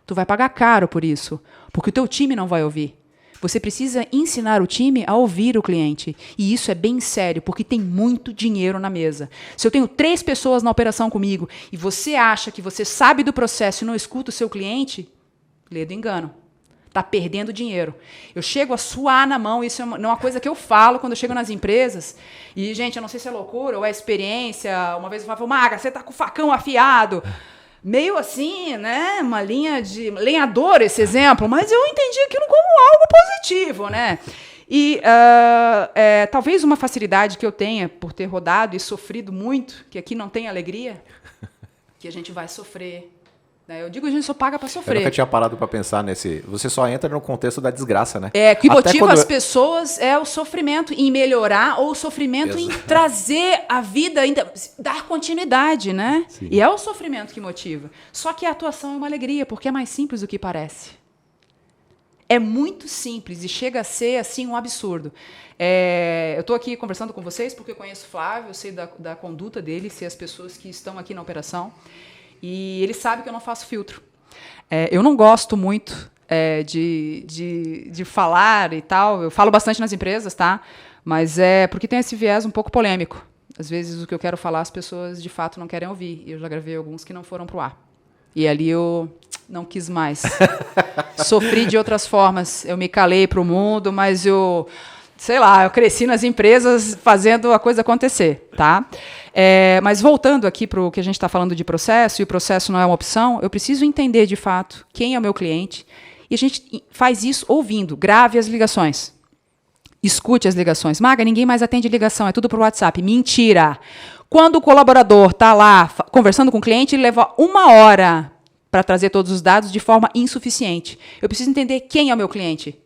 tu vai pagar caro por isso, porque o teu time não vai ouvir. Você precisa ensinar o time a ouvir o cliente. E isso é bem sério, porque tem muito dinheiro na mesa. Se eu tenho 3 pessoas na operação comigo e você acha que você sabe do processo e não escuta o seu cliente, lê do engano. Está perdendo dinheiro. Eu chego a suar na mão, isso é uma coisa que eu falo quando eu chego nas empresas. E, gente, eu não sei se é loucura ou é experiência. Uma vez eu falo, Maga, você está com o facão afiado. Meio assim, né? Uma linha de lenhador, esse exemplo. Mas eu entendi aquilo como algo positivo, né? E talvez uma facilidade que eu tenha por ter rodado e sofrido muito, que aqui não tem alegria, que a gente vai sofrer. Né? Eu digo que a gente só paga para sofrer. Eu nunca tinha parado para pensar nesse... Você só entra no contexto da desgraça, né? O que Até motiva quando as pessoas é o sofrimento em melhorar ou o sofrimento em trazer a vida, ainda dar continuidade, né? Sim. E é o sofrimento que motiva. Só que a atuação é uma alegria, porque é mais simples do que parece. É muito simples e chega a ser assim um absurdo. Eu estou aqui conversando com vocês porque eu conheço o Flávio, eu sei da conduta dele, sei as pessoas que estão aqui na operação. E ele sabe que eu não faço filtro. Eu não gosto muito de falar e tal. Eu falo bastante nas empresas, tá? Mas é porque tem esse viés um pouco polêmico. Às vezes o que eu quero falar as pessoas de fato não querem ouvir. E eu já gravei alguns que não foram pro ar. E ali eu não quis mais. Sofri de outras formas. Eu me calei pro mundo, mas eu cresci nas empresas fazendo a coisa acontecer, tá? Mas voltando aqui para o que a gente está falando de processo, e o processo não é uma opção, eu preciso entender, de fato, quem é o meu cliente, e a gente faz isso ouvindo. Grave as ligações. Escute as ligações. Maga, ninguém mais atende ligação, é tudo por WhatsApp. Mentira! Quando o colaborador está lá conversando com o cliente, ele leva 1 hora para trazer todos os dados de forma insuficiente. Eu preciso entender quem é o meu cliente.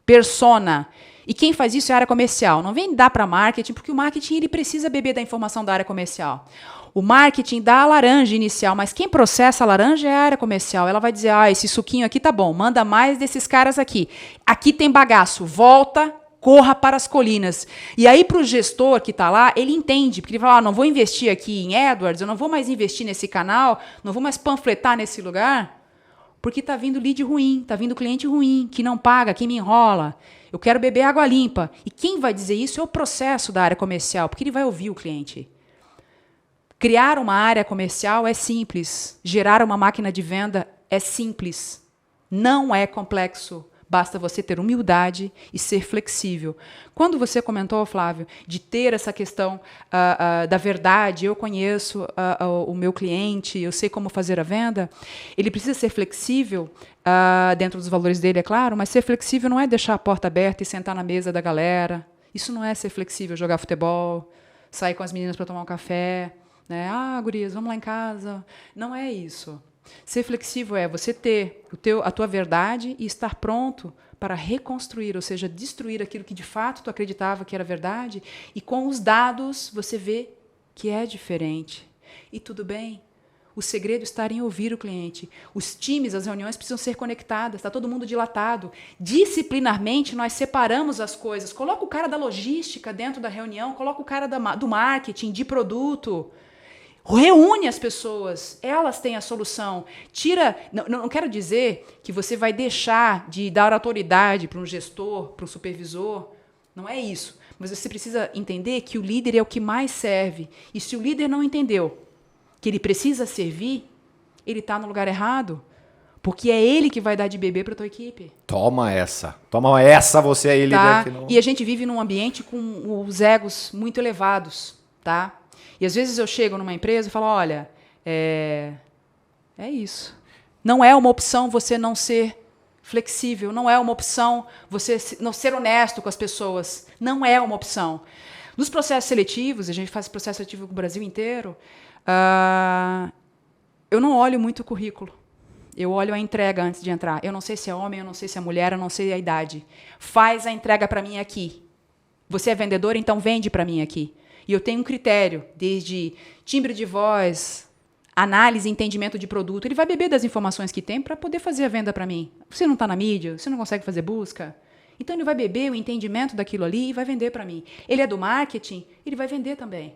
Persona. E quem faz isso é a área comercial. Não vem dar para marketing, porque o marketing ele precisa beber da informação da área comercial. O marketing dá a laranja inicial, mas quem processa a laranja é a área comercial. Ela vai dizer, esse suquinho aqui tá bom, manda mais desses caras aqui. Aqui tem bagaço, volta, corra para as colinas. E aí, para o gestor que está lá, ele entende, porque ele fala, não vou investir aqui em AdWords, eu não vou mais investir nesse canal, não vou mais panfletar nesse lugar, porque está vindo lead ruim, está vindo cliente ruim, que não paga, que me enrola. Eu quero beber água limpa. E quem vai dizer isso é o processo da área comercial, porque ele vai ouvir o cliente. Criar uma área comercial é simples. Gerar uma máquina de venda é simples. Não é complexo. Basta você ter humildade e ser flexível. Quando você comentou, Flávio, de ter essa questão da verdade, eu conheço o meu cliente, eu sei como fazer a venda, ele precisa ser flexível, dentro dos valores dele, é claro, mas ser flexível não é deixar a porta aberta e sentar na mesa da galera. Isso não é ser flexível, jogar futebol, sair com as meninas para tomar um café, né? Gurias, vamos lá em casa. Não é isso. Ser flexível é você ter a tua verdade e estar pronto para reconstruir, ou seja, destruir aquilo que de fato tu acreditava que era verdade, e com os dados você vê que é diferente. E tudo bem. O segredo está em ouvir o cliente. Os times, as reuniões precisam ser conectadas, está todo mundo dilatado. Disciplinarmente, nós separamos as coisas. Coloca o cara da logística dentro da reunião, coloca o cara do marketing, de produto. Reúne as pessoas, elas têm a solução. Não quero dizer que você vai deixar de dar autoridade para um gestor, para um supervisor. Não é isso. Mas você precisa entender que o líder é o que mais serve. E se o líder não entendeu que ele precisa servir, ele está no lugar errado. Porque é ele que vai dar de beber para a tua equipe. Toma essa você aí, líder. Que não... E a gente vive num ambiente com os egos muito elevados, tá? E às vezes eu chego numa empresa e falo, olha, é isso. Não é uma opção você não ser flexível, não é uma opção você não ser honesto com as pessoas, não é uma opção. Nos processos seletivos, a gente faz processo seletivo com o Brasil inteiro, eu não olho muito o currículo. Eu olho a entrega antes de entrar. Eu não sei se é homem, eu não sei se é mulher, eu não sei a idade. Faz a entrega para mim aqui. Você é vendedor, então vende para mim aqui. E eu tenho um critério, desde timbre de voz, análise e entendimento de produto. Ele vai beber das informações que tem para poder fazer a venda para mim. Você não está na mídia, você não consegue fazer busca. Então, ele vai beber o entendimento daquilo ali e vai vender para mim. Ele é do marketing, ele vai vender também.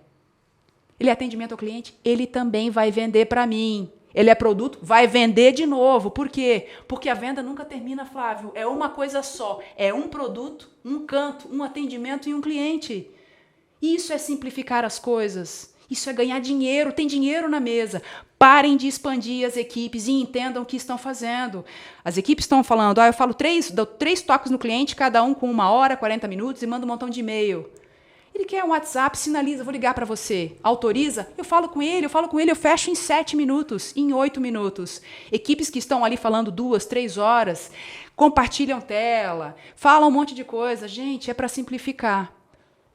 Ele é atendimento ao cliente, ele também vai vender para mim. Ele é produto, vai vender de novo. Por quê? Porque a venda nunca termina, Flávio. É uma coisa só. É um produto, um canto, um atendimento e um cliente. Isso é simplificar as coisas. Isso é ganhar dinheiro. Tem dinheiro na mesa. Parem de expandir as equipes e entendam o que estão fazendo. As equipes estão falando, eu dou 3 toques no cliente, cada um com 1 hora, 40 minutos, e mando um montão de e-mail. Ele quer um WhatsApp, sinaliza, vou ligar para você. Autoriza? Eu falo com ele, eu fecho em 7 minutos, em 8 minutos. Equipes que estão ali falando 2, 3 horas, compartilham tela, falam um monte de coisa. Gente, é para simplificar.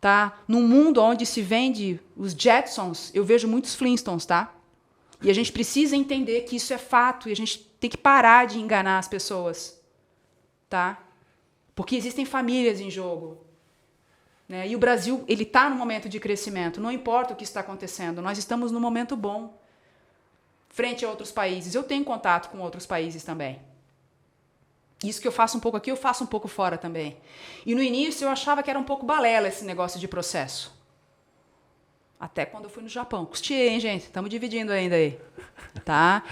Tá? Num mundo onde se vende os Jetsons, eu vejo muitos Flintstones, tá? E a gente precisa entender que isso é fato e a gente tem que parar de enganar as pessoas, tá? Porque existem famílias em jogo, né? E o Brasil, ele está num momento de crescimento, não importa o que está acontecendo, nós estamos num momento bom frente a outros países. Eu tenho contato com outros países também. Isso que eu faço um pouco aqui, eu faço um pouco fora também. E no início eu achava que era um pouco balela esse negócio de processo. Até quando eu fui no Japão. Custeei, hein, gente? Estamos dividindo ainda aí. Tá?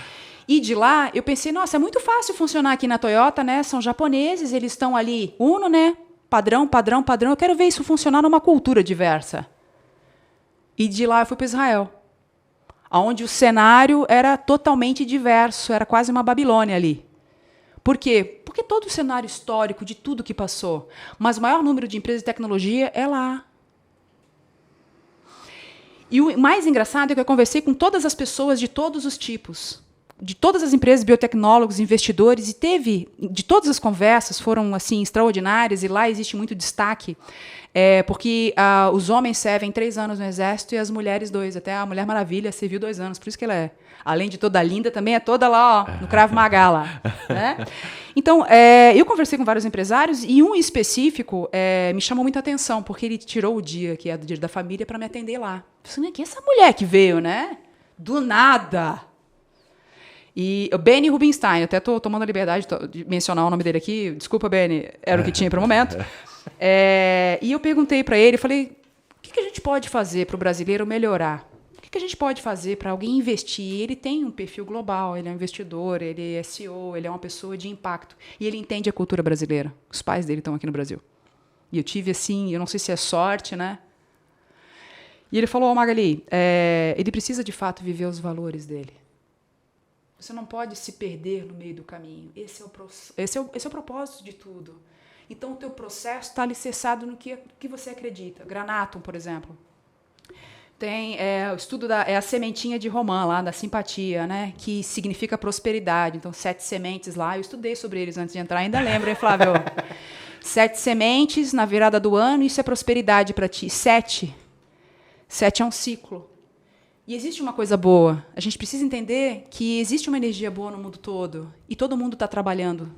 E de lá eu pensei, nossa, é muito fácil funcionar aqui na Toyota, né? São japoneses, eles estão ali, uno, né? Padrão, padrão, padrão. Eu quero ver isso funcionar numa cultura diversa. E de lá eu fui para Israel, onde o cenário era totalmente diverso, era quase uma Babilônia ali. Por quê? Porque todo o cenário histórico de tudo que passou, mas o maior número de empresas de tecnologia é lá. E o mais engraçado é que eu conversei com todas as pessoas de todos os tipos, de todas as empresas, biotecnólogos, investidores, e de todas as conversas foram assim extraordinárias, e lá existe muito destaque, porque os homens servem 3 anos no Exército e as mulheres 2, até a Mulher Maravilha serviu 2 anos, por isso que ela é, além de toda linda, também é toda lá, ó, no Krav Maga lá. Né? Então, eu conversei com vários empresários e um específico me chamou muita atenção, porque ele tirou o dia, que é do Dia da Família, para me atender lá. Eu falei, quem é essa mulher que veio, né? Do nada. E o Benny Rubinstein, até estou tomando a liberdade de mencionar o nome dele aqui, desculpa, Benny, era o que tinha para o momento. E eu perguntei para ele, falei, o que a gente pode fazer para o brasileiro melhorar? O que a gente pode fazer para alguém investir? Ele tem um perfil global, ele é um investidor, ele é CEO, ele é uma pessoa de impacto. E ele entende a cultura brasileira. Os pais dele estão aqui no Brasil. E eu tive assim, eu não sei se é sorte, né? E ele falou, Magali, ele precisa de fato viver os valores dele. Você não pode se perder no meio do caminho. Esse é o propósito de tudo. Então, o teu processo está alicerçado no que você acredita. Granatum, por exemplo. Tem o estudo a sementinha de Romã, lá, da simpatia, né? Que significa prosperidade. Então, 7 sementes lá. Eu estudei sobre eles antes de entrar, ainda lembro, hein, Flávio? 7 sementes na virada do ano, isso é prosperidade para ti. 7 é um ciclo. E existe uma coisa boa. A gente precisa entender que existe uma energia boa no mundo todo. E todo mundo está trabalhando.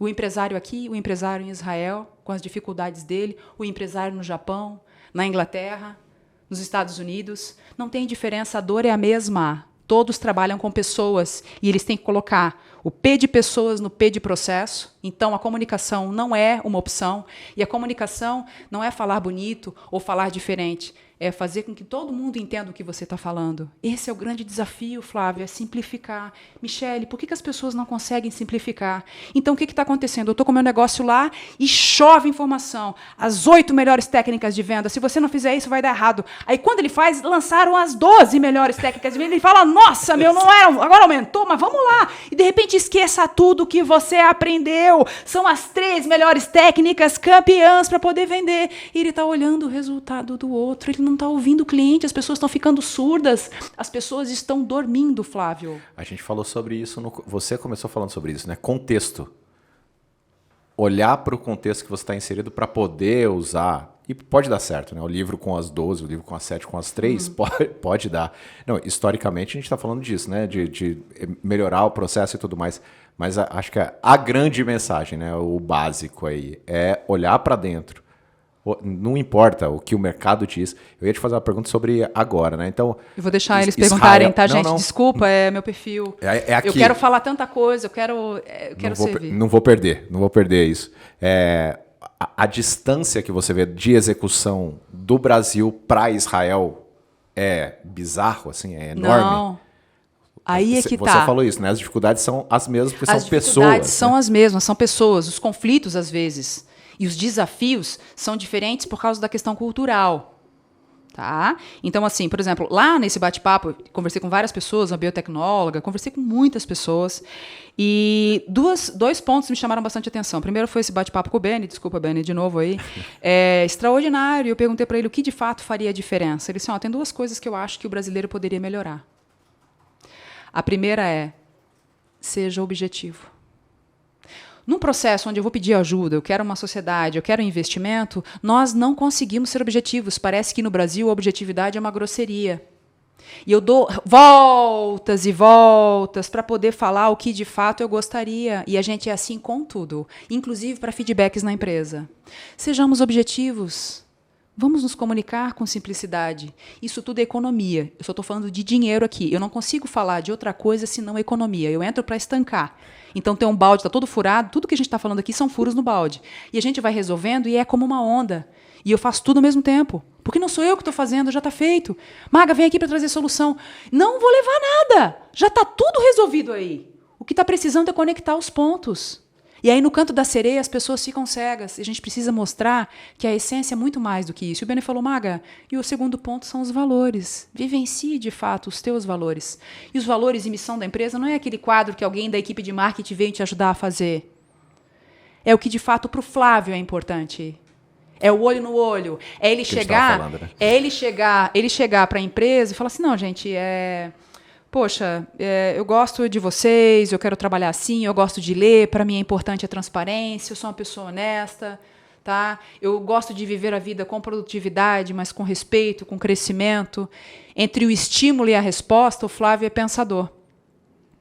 O empresário aqui, o empresário em Israel, com as dificuldades dele, o empresário no Japão, na Inglaterra, nos Estados Unidos. Não tem diferença, a dor é a mesma. Todos trabalham com pessoas e eles têm que colocar o P de pessoas no P de processo. Então, a comunicação não é uma opção. E a comunicação não é falar bonito ou falar diferente. É fazer com que todo mundo entenda o que você está falando. Esse é o grande desafio, Flávio, é simplificar. Michele, por que as pessoas não conseguem simplificar? Então, o que está acontecendo? Eu estou com o meu negócio lá e chove informação. As 8 melhores técnicas de venda. Se você não fizer isso, vai dar errado. Aí, quando ele faz, lançaram as 12 melhores técnicas de venda. Ele fala, nossa, meu, não era, agora aumentou, mas vamos lá. E, de repente, esqueça tudo que você aprendeu. São as 3 melhores técnicas campeãs para poder vender. E ele está olhando o resultado do outro. Ele não está ouvindo o cliente, as pessoas estão ficando surdas, as pessoas estão dormindo, Flávio. A gente falou sobre isso, você começou falando sobre isso, né? Contexto. Olhar para o contexto que você está inserido para poder usar. E pode dar certo, né? O livro com as 12, o livro com as 7, com as 3, pode dar. Não, historicamente a gente está falando disso, né? De melhorar o processo e tudo mais. Mas acho que a grande mensagem, né? O básico aí, é olhar para dentro. Não importa o que o mercado diz. Eu ia te fazer uma pergunta sobre agora, né? Então, eu vou deixar eles perguntarem, tá, gente? Não. Desculpa, é meu perfil. Aqui. Eu quero falar tanta coisa, eu quero servir. Não vou perder isso. A distância que você vê de execução do Brasil para Israel é bizarro, assim, é enorme. Não. Aí é que tá. Você falou isso, né? As dificuldades são as mesmas, porque são pessoas. As dificuldades são as mesmas, são pessoas. Os conflitos, às vezes. E os desafios são diferentes por causa da questão cultural. Tá? Então, assim, por exemplo, lá nesse bate-papo, conversei com várias pessoas, uma biotecnóloga, conversei com muitas pessoas, e dois pontos me chamaram bastante atenção. Primeiro foi esse bate-papo com o Benny, desculpa, Benny, de novo aí, extraordinário. Eu perguntei para ele o que de fato faria a diferença. Ele disse, tem 2 coisas que eu acho que o brasileiro poderia melhorar. A primeira é, seja objetivo. Num processo onde eu vou pedir ajuda, eu quero uma sociedade, eu quero um investimento, nós não conseguimos ser objetivos. Parece que no Brasil a objetividade é uma grosseria. E eu dou voltas e voltas para poder falar o que de fato eu gostaria. E a gente é assim com tudo, inclusive para feedbacks na empresa. Sejamos objetivos. Vamos nos comunicar com simplicidade. Isso tudo é economia. Eu só estou falando de dinheiro aqui. Eu não consigo falar de outra coisa senão economia. Eu entro para estancar. Então tem um balde, está todo furado. Tudo que a gente está falando aqui são furos no balde. E a gente vai resolvendo e é como uma onda. E eu faço tudo ao mesmo tempo. Porque não sou eu que estou fazendo, já está feito. Maga, vem aqui para trazer solução. Não vou levar nada. Já está tudo resolvido aí. O que está precisando é conectar os pontos. E aí, no canto da sereia, as pessoas ficam cegas. E a gente precisa mostrar que a essência é muito mais do que isso. E o Benny falou, Maga, e o segundo ponto são os valores. Vivencie, de fato, os teus valores. E os valores e missão da empresa não é aquele quadro que alguém da equipe de marketing veio te ajudar a fazer. É o que, de fato, para o Flávio é importante. É o olho no olho. É ele chegar, falando, né? ele chegar para a empresa e falar assim, não, gente, poxa, eu gosto de vocês, eu quero trabalhar assim, eu gosto de ler, para mim é importante a transparência, eu sou uma pessoa honesta, tá? Eu gosto de viver a vida com produtividade, mas com respeito, com crescimento. Entre o estímulo e a resposta, o Flávio é pensador,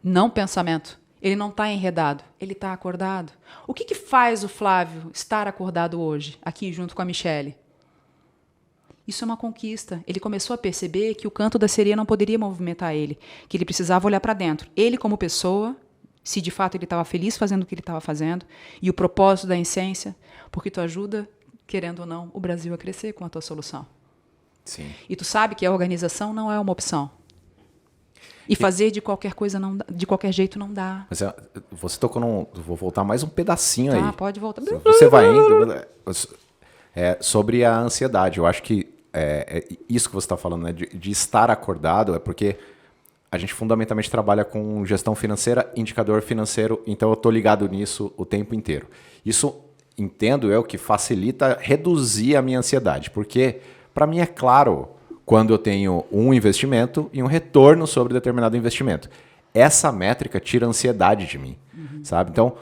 não pensamento. Ele não está enredado, ele está acordado. O que faz o Flávio estar acordado hoje, aqui junto com a Michele? Isso é uma conquista. Ele começou a perceber que o canto da sereia não poderia movimentar ele, que ele precisava olhar para dentro. Ele como pessoa, se de fato ele estava feliz fazendo o que ele estava fazendo, e o propósito da essência, porque tu ajuda, querendo ou não, o Brasil a crescer com a tua solução. Sim. E tu sabe que a organização não é uma opção. E fazer de qualquer coisa, não dá, de qualquer jeito, não dá. Mas você tocou vou voltar mais um pedacinho aí. Pode voltar. Você vai indo. Sobre a ansiedade, eu acho que isso que você está falando, né, de estar acordado, é porque a gente fundamentalmente trabalha com gestão financeira, indicador financeiro, então eu estou ligado nisso o tempo inteiro. Isso, entendo eu, que facilita reduzir a minha ansiedade, porque para mim é claro quando eu tenho um investimento e um retorno sobre determinado investimento. Essa métrica tira a ansiedade de mim, sabe? Então,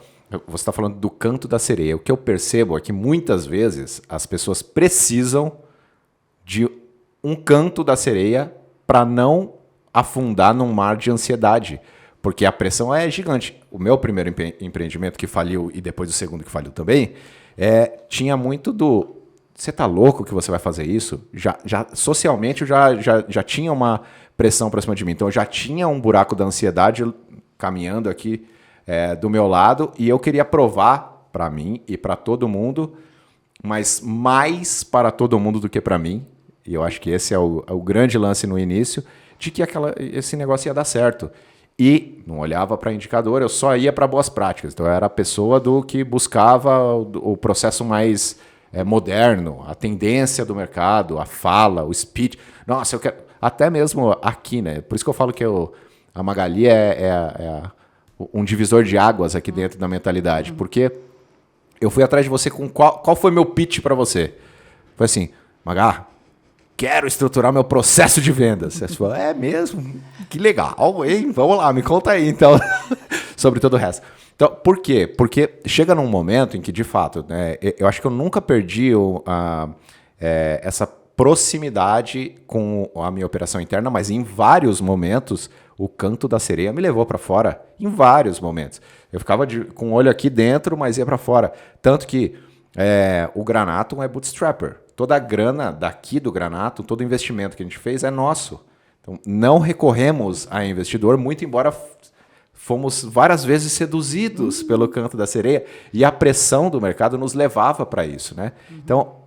você está falando do canto da sereia. O que eu percebo é que muitas vezes as pessoas precisam de um canto da sereia para não afundar num mar de ansiedade, porque a pressão é gigante. O meu primeiro empreendimento que faliu e depois o segundo que faliu também, tinha muito do... Você tá louco que você vai fazer isso? Socialmente eu já tinha uma pressão para cima de mim. Então eu já tinha um buraco da ansiedade caminhando aqui do meu lado e eu queria provar para mim e para todo mundo, mas mais para todo mundo do que para mim. E eu acho que esse é o grande lance no início, de que esse negócio ia dar certo. E não olhava para indicador, eu só ia para boas práticas. Então eu era a pessoa do que buscava o processo mais... moderno, a tendência do mercado, a fala, o speech. Nossa, eu quero... Até mesmo aqui, né? Por isso que eu falo que a Magali um divisor de águas aqui dentro da mentalidade. Porque eu fui atrás de você com qual foi meu pitch para você? Foi assim, Magá, quero estruturar meu processo de vendas. Você falou, é mesmo? Que legal, hein? Vamos lá, me conta aí, então, sobre todo o resto. Então, por quê? Porque chega num momento em que, de fato, né, eu acho que eu nunca perdi essa proximidade com a minha operação interna, mas em vários momentos o canto da sereia me levou para fora. Em vários momentos. Eu ficava com o olho aqui dentro, mas ia para fora. Tanto que o Granatum é bootstrapper. Toda a grana daqui do Granatum, todo o investimento que a gente fez é nosso. Então, não recorremos a investidor, muito embora... Fomos várias vezes seduzidos pelo canto da sereia e a pressão do mercado nos levava para isso, né? Então,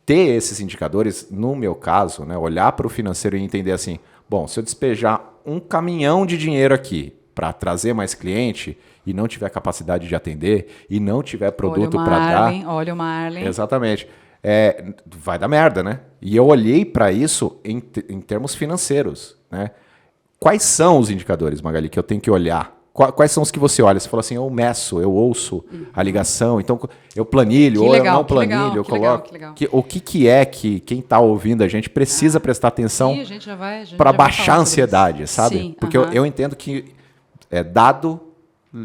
ter esses indicadores, no meu caso, né, olhar para o financeiro e entender assim, bom, se eu despejar um caminhão de dinheiro aqui para trazer mais cliente e não tiver capacidade de atender e não tiver produto para dar... Olha o Marlin. Exatamente. vai dar merda, né? E eu olhei para isso em termos financeiros, né? Quais são os indicadores, Magali, que eu tenho que olhar? Quais são os que você olha? Você fala assim, eu meço, eu ouço a ligação, então eu planilho, Que ou legal, eu não que legal, planilho, eu que legal, coloco. que legal. O que é que quem está ouvindo a gente precisa prestar atenção Sim, a gente já vai para falar baixar a sobre ansiedade, isso. sabe? Sim, Porque aham. eu entendo que dado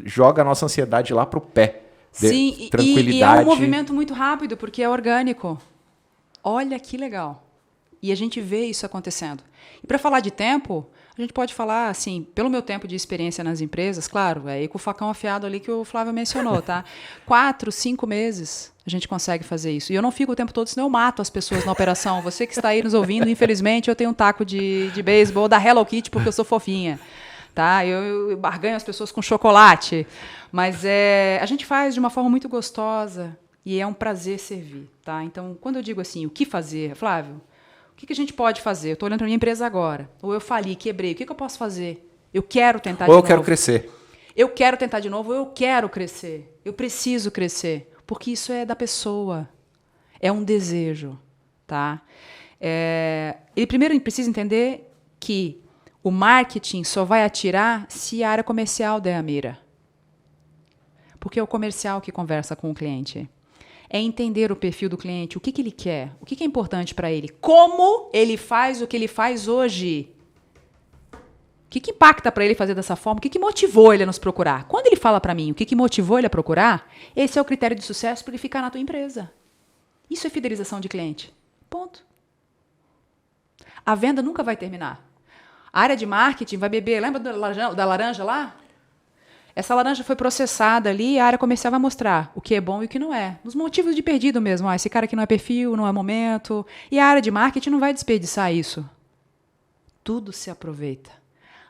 joga a nossa ansiedade lá pro pé. Sim, Tranquilidade. e é um movimento muito rápido, porque é orgânico. Olha que legal. E a gente vê isso acontecendo. E para falar de tempo, a gente pode falar, assim, pelo meu tempo de experiência nas empresas, claro, é aí com o facão afiado ali que o Flávio mencionou, tá? 4, 5 meses a gente consegue fazer isso. E eu não fico o tempo todo, senão eu mato as pessoas na operação. Você que está aí nos ouvindo, infelizmente, eu tenho um taco de beisebol da Hello Kitty porque eu sou fofinha. Tá? Eu barganho as pessoas com chocolate. Mas a gente faz de uma forma muito gostosa e é um prazer servir. Tá? Então, quando eu digo assim, o que fazer, Flávio, o que a gente pode fazer? Eu estou olhando para a minha empresa agora. Ou eu fali, quebrei. O que eu posso fazer? Eu quero tentar de Ou novo. eu quero crescer. Eu quero tentar de novo, ou eu quero crescer. Eu preciso crescer. Porque isso é da pessoa. É um desejo. Tá? Ele primeiro precisa entender que o marketing só vai atirar se a área comercial der a mira. Porque é o comercial que conversa com o cliente. É entender o perfil do cliente, o que ele quer, o que é importante para ele, como ele faz o que ele faz hoje. O que impacta para ele fazer dessa forma, o que motivou ele a nos procurar. Quando ele fala para mim o que motivou ele a procurar, esse é o critério de sucesso para ele ficar na tua empresa. Isso é fidelização de cliente. Ponto. A venda nunca vai terminar. A área de marketing vai beber, lembra da laranja lá? Essa laranja foi processada ali e a área comercial vai mostrar o que é bom e o que não é. Nos motivos de perdido mesmo. Esse cara aqui não é perfil, não é momento. E a área de marketing não vai desperdiçar isso. Tudo se aproveita.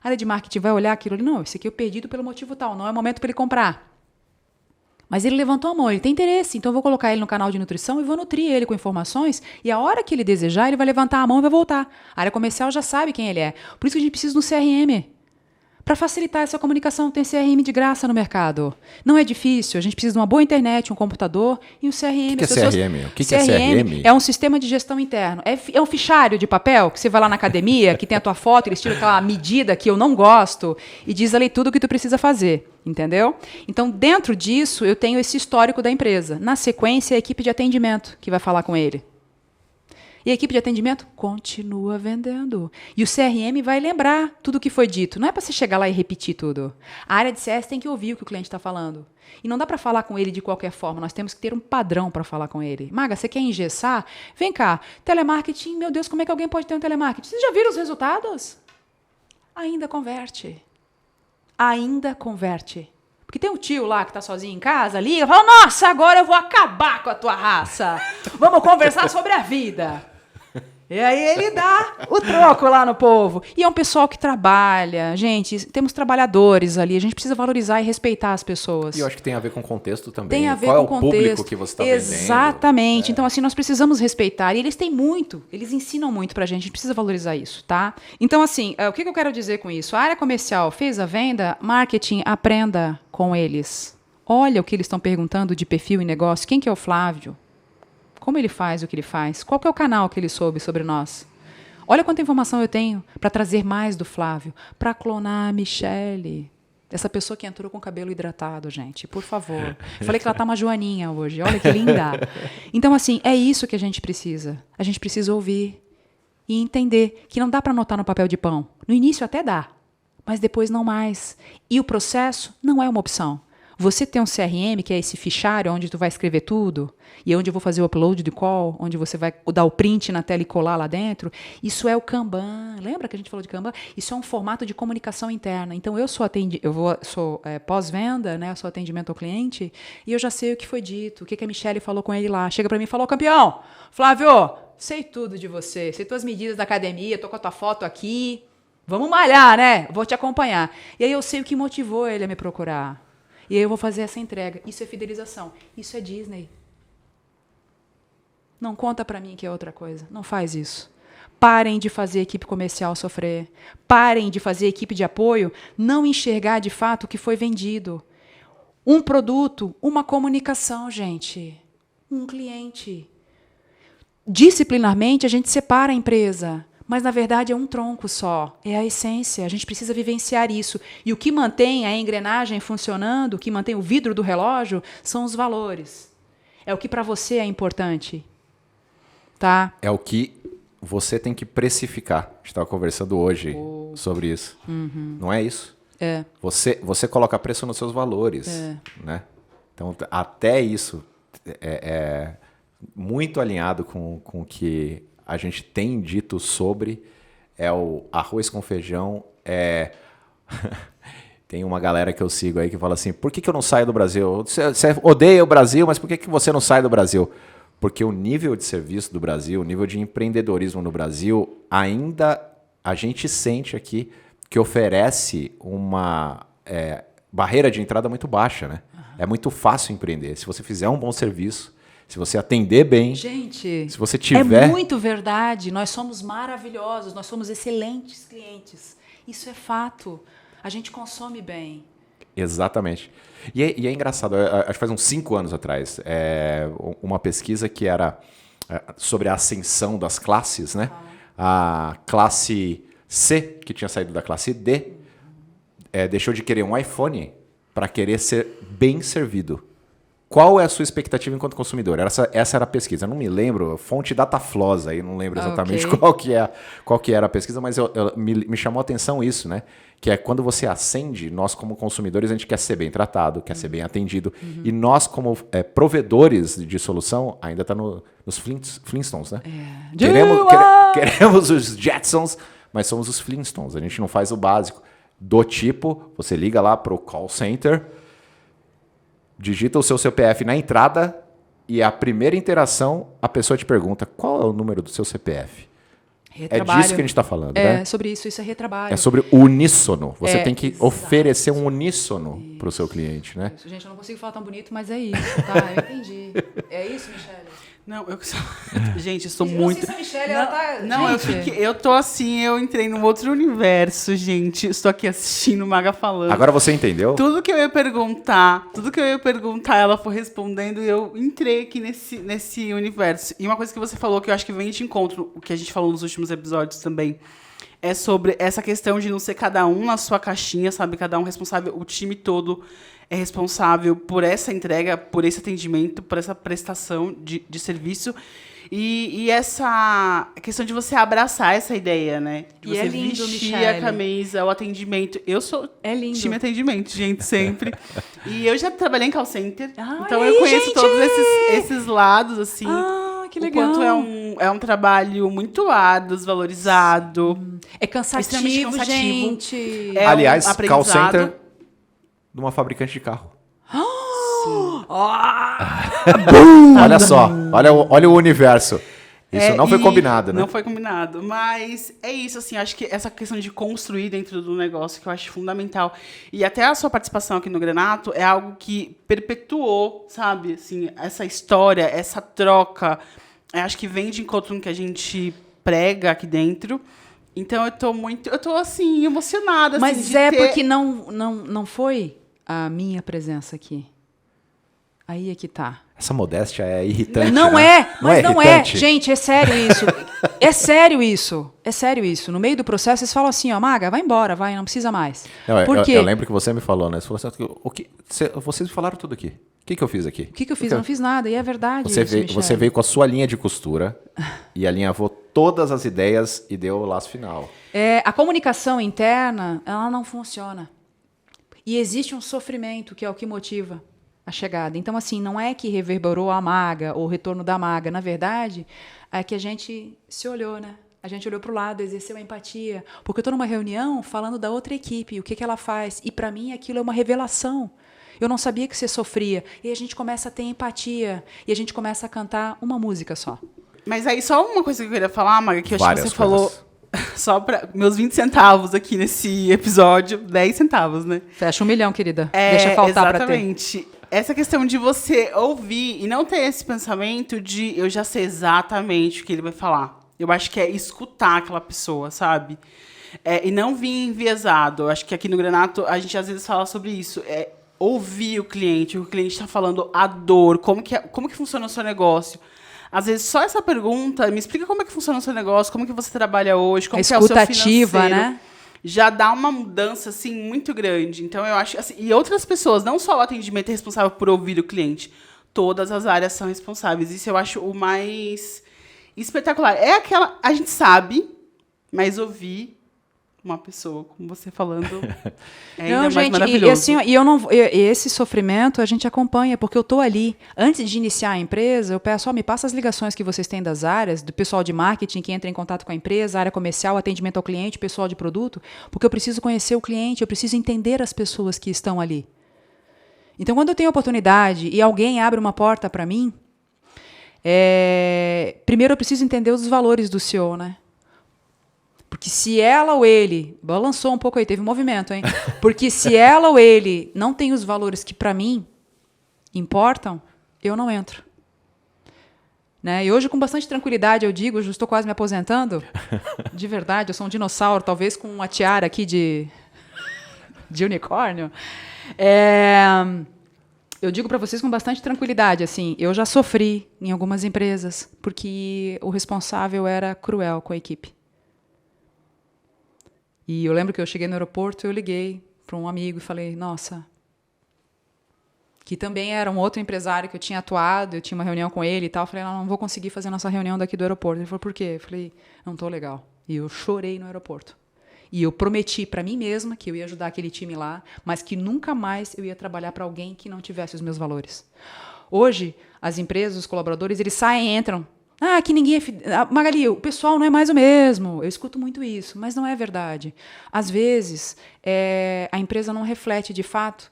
A área de marketing vai olhar aquilo ali, não, esse aqui é o perdido pelo motivo tal, não é momento para ele comprar. Mas ele levantou a mão, ele tem interesse, então eu vou colocar ele no canal de nutrição e vou nutrir ele com informações e a hora que ele desejar, ele vai levantar a mão e vai voltar. A área comercial já sabe quem ele é. Por isso que a gente precisa de um CRM. Para facilitar essa comunicação, tem CRM de graça no mercado. Não é difícil, a gente precisa de uma boa internet, um computador e um CRM. O que é CRM? O que é CRM? É um sistema de gestão interno. É um fichário de papel que você vai lá na academia, que tem a tua foto, eles tiram aquela medida que eu não gosto e diz ali tudo o que tu precisa fazer. Entendeu? Então, dentro disso, eu tenho esse histórico da empresa. Na sequência, a equipe de atendimento que vai falar com ele. E a equipe de atendimento continua vendendo. E o CRM vai lembrar tudo o que foi dito. Não é para você chegar lá e repetir tudo. A área de CS tem que ouvir o que o cliente está falando. E não dá para falar com ele de qualquer forma. Nós temos que ter um padrão para falar com ele. Maga, você quer engessar? Vem cá. Telemarketing, meu Deus, como é que alguém pode ter um telemarketing? Vocês já viram os resultados? Ainda converte. Ainda converte. Porque tem um tio lá que está sozinho em casa, liga e fala, nossa, agora eu vou acabar com a tua raça. Vamos conversar sobre a vida. E aí ele dá o troco lá no povo. E é um pessoal que trabalha. Gente, temos trabalhadores ali. A gente precisa valorizar e respeitar as pessoas. E eu acho que tem a ver com o contexto também. Tem a ver Qual com é o o público contexto. que você está vendendo? Exatamente. Então, assim, nós precisamos respeitar. E eles têm muito. Eles ensinam muito pra gente. A gente precisa valorizar isso, tá? Então, assim, o que eu quero dizer com isso? A área comercial fez a venda, marketing, aprenda com eles. Olha o que eles estão perguntando de perfil e negócio. Quem que é o Flávio? Como ele faz o que ele faz? Qual que é o canal que ele soube sobre nós? Olha quanta informação eu tenho para trazer mais do Flávio, para clonar a Michele. Essa pessoa que entrou com o cabelo hidratado, gente, por favor. Falei que ela tá uma joaninha hoje, olha que linda. Então, assim, é isso que a gente precisa. A gente precisa ouvir e entender que não dá para anotar no papel de pão. No início até dá, mas depois não mais. E o processo não é uma opção. Você tem um CRM, que é esse fichário onde tu vai escrever tudo, e onde eu vou fazer o upload de call, onde você vai dar o print na tela e colar lá dentro. Isso é o Kanban. Lembra que a gente falou de Kanban? Isso é um formato de comunicação interna. Então, eu sou pós-venda, né? Eu sou atendimento ao cliente, e eu já sei o que foi dito, o que a Michele falou com ele lá. Chega para mim e falou, campeão, Flávio, sei tudo de você, sei tuas medidas da academia, tô com a tua foto aqui, vamos malhar, né? Vou te acompanhar. E aí eu sei o que motivou ele a me procurar. E aí eu vou fazer essa entrega. Isso é fidelização. Isso é Disney. Não conta para mim que é outra coisa. Não faz isso. Parem de fazer equipe comercial sofrer. Parem de fazer equipe de apoio não enxergar de fato o que foi vendido. Um produto, uma comunicação, gente. Um cliente. disciplinarmente, a gente separa a empresa. Mas, na verdade, é um tronco só. É a essência. A gente precisa vivenciar isso. E o que mantém a engrenagem funcionando, o que mantém o vidro do relógio, são os valores. É o que para você é importante. Tá? É o que você tem que precificar. A gente estava conversando hoje sobre isso. Não é isso? É. Você coloca preço nos seus valores. Né? Então, até isso é muito alinhado com o que a gente tem dito sobre o arroz com feijão. Tem uma galera que eu sigo aí que fala assim, por que eu não saio do Brasil? Você odeia o Brasil, mas por que você não sai do Brasil? Porque o nível de serviço do Brasil, o nível de empreendedorismo no Brasil, ainda a gente sente aqui que oferece uma barreira de entrada muito baixa, né? É muito fácil empreender. Se você fizer um bom serviço, se você atender bem, gente, se você tiver... É muito verdade. Nós somos maravilhosos, nós somos excelentes clientes. Isso é fato. A gente consome bem. Exatamente. E é engraçado, acho que faz uns 5 anos atrás, uma pesquisa que era sobre a ascensão das classes, né? A classe C, que tinha saído da classe D, deixou de querer um iPhone para querer ser bem servido. Qual é a sua expectativa enquanto consumidor? Essa era a pesquisa. Eu não me lembro, fonte Dataflosa, aí não lembro exatamente qual que era a pesquisa, mas me chamou a atenção isso, né? Que é quando você ascende, nós como consumidores, a gente quer ser bem tratado, quer ser bem atendido. E nós como provedores de solução, ainda está nos Flintstones, né? Queremos os Jetsons, mas somos os Flintstones. A gente não faz o básico. Do tipo, você liga lá para o call center, digita o seu CPF na entrada e a primeira interação, a pessoa te pergunta qual é o número do seu CPF. Retrabalho. É disso que a gente está falando, né? É sobre isso é retrabalho. É sobre o uníssono. Você tem que oferecer um uníssono para o seu cliente, né? Isso. Gente, eu não consigo falar tão bonito, mas é isso, tá? Eu entendi. É isso, Michele? Não, gente, eu sou muito... Não, Michele, ela tá... Não, eu tô assim, eu entrei num outro universo, gente. Estou aqui assistindo o Maga falando. Agora você entendeu? Tudo que eu ia perguntar, ela foi respondendo e eu entrei aqui nesse universo. E uma coisa que você falou que eu acho que vem de encontro, o que a gente falou nos últimos episódios também, é sobre essa questão de não ser cada um na sua caixinha, sabe? Cada um responsável, o time todo é responsável por essa entrega, por esse atendimento, por essa prestação de serviço. E essa questão de você abraçar essa ideia, né? De você lindo, vestir Michele. a camisa, o atendimento. Eu sou time atendimento, gente, sempre. E eu já trabalhei em call center, então eu conheço todos esses lados, assim. Que legal. O quanto é um trabalho muito árduo, valorizado. É cansativo, extremamente cansativo. gente. Aliás, um call aprendizado. center de uma fabricante de carro. Olha só, olha o universo. Isso não foi combinado, né? Não foi combinado. Mas é isso, assim, acho que essa questão de construir dentro do negócio que eu acho fundamental. E até a sua participação aqui no Granato é algo que perpetuou, sabe? Assim, essa história, essa troca. Eu acho que vem de encontro no que a gente prega aqui dentro. Então eu tô assim, emocionada. Assim, Mas porque não foi a minha presença aqui. Aí é que tá. Essa modéstia é irritante. Não né? é, mas não é. irritante? Gente, é sério isso. É sério isso. É sério isso. No meio do processo, vocês falam assim, ó, Maga, vai embora, vai, não precisa mais. Não, Por quê? Eu lembro que você me falou, né? Você falou assim, vocês falaram tudo aqui. O que eu fiz aqui? O que eu fiz? Eu não fiz nada. E é verdade Você veio com a sua linha de costura e alinhavou todas as ideias e deu o laço final. A comunicação interna, ela não funciona. E existe um sofrimento que é o que motiva a chegada. Então, assim, não é que reverberou a Maga ou o retorno da Maga. Na verdade, é que a gente se olhou, né? A gente olhou para o lado, exerceu a empatia. Porque eu estou numa reunião falando da outra equipe, o que ela faz. E, para mim, aquilo é uma revelação. Eu não sabia que você sofria. E a gente começa a ter empatia. E a gente começa a cantar uma música só. Mas aí, só uma coisa que eu queria falar, Maga, que eu acho que Várias você coisas. falou... Só para meus 20 centavos aqui nesse episódio, 10 centavos, né? Fecha 1 milhão, querida. Deixa faltar para ter. Exatamente. Essa questão de você ouvir e não ter esse pensamento de eu já sei exatamente o que ele vai falar. Eu acho que é escutar aquela pessoa, sabe? E não vir enviesado. Eu acho que aqui no Granato a gente às vezes fala sobre isso. Ouvir o que o cliente está falando, a dor, como que funciona o seu negócio. Às vezes, só essa pergunta, me explica como é que funciona o seu negócio, como que você trabalha hoje, como A que é o seu escutativa, financeiro. né? Já dá uma mudança, assim, muito grande. Então, eu acho... Assim, e outras pessoas, não só o atendimento é responsável por ouvir o cliente. Todas as áreas são responsáveis. Isso eu acho o mais espetacular. É aquela... A gente sabe, mas ouvir uma pessoa como você falando é ainda mais gente, maravilhoso. e assim, e eu não, esse sofrimento a gente acompanha, porque eu estou ali. Antes de iniciar a empresa, eu peço, me passa as ligações que vocês têm das áreas, do pessoal de marketing que entra em contato com a empresa, área comercial, atendimento ao cliente, pessoal de produto, porque eu preciso conhecer o cliente, eu preciso entender as pessoas que estão ali. Então, quando eu tenho oportunidade e alguém abre uma porta para mim, primeiro eu preciso entender os valores do CEO, né? Porque se ela ou ele... Balançou um pouco aí, teve um movimento, hein? Porque se ela ou ele não tem os valores que, para mim, importam, eu não entro. Né? E hoje, com bastante tranquilidade, eu digo, eu já estou quase me aposentando. De verdade, eu sou um dinossauro, talvez com uma tiara aqui de unicórnio. Eu digo para vocês com bastante tranquilidade, assim, eu já sofri em algumas empresas, porque o responsável era cruel com a equipe. E eu lembro que eu cheguei no aeroporto, eu liguei para um amigo e falei, nossa, que também era um outro empresário que eu tinha atuado, eu tinha uma reunião com ele e tal, eu falei, não vou conseguir fazer nossa reunião daqui do aeroporto. Ele falou, por quê? Eu falei, não estou legal. E eu chorei no aeroporto. E eu prometi para mim mesma que eu ia ajudar aquele time lá, mas que nunca mais eu ia trabalhar para alguém que não tivesse os meus valores. Hoje, as empresas, os colaboradores, eles saem e entram. Que ninguém é... Magali, o pessoal não é mais o mesmo. Eu escuto muito isso, mas não é verdade. Às vezes, a empresa não reflete, de fato,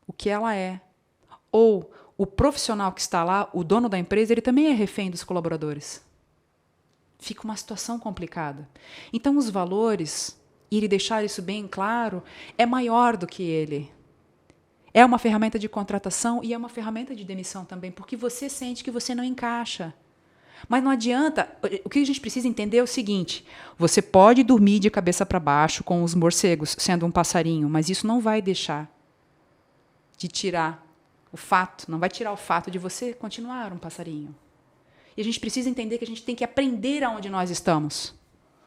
o que ela é. Ou o profissional que está lá, o dono da empresa, ele também é refém dos colaboradores. Fica uma situação complicada. Então, os valores, e ele deixar isso bem claro, é maior do que ele. É uma ferramenta de contratação e é uma ferramenta de demissão também, porque você sente que você não encaixa. Mas não adianta. O que a gente precisa entender é o seguinte: você pode dormir de cabeça para baixo com os morcegos, sendo um passarinho, mas isso não vai deixar de tirar o fato, não vai tirar o fato de você continuar um passarinho. E a gente precisa entender que a gente tem que aprender aonde nós estamos.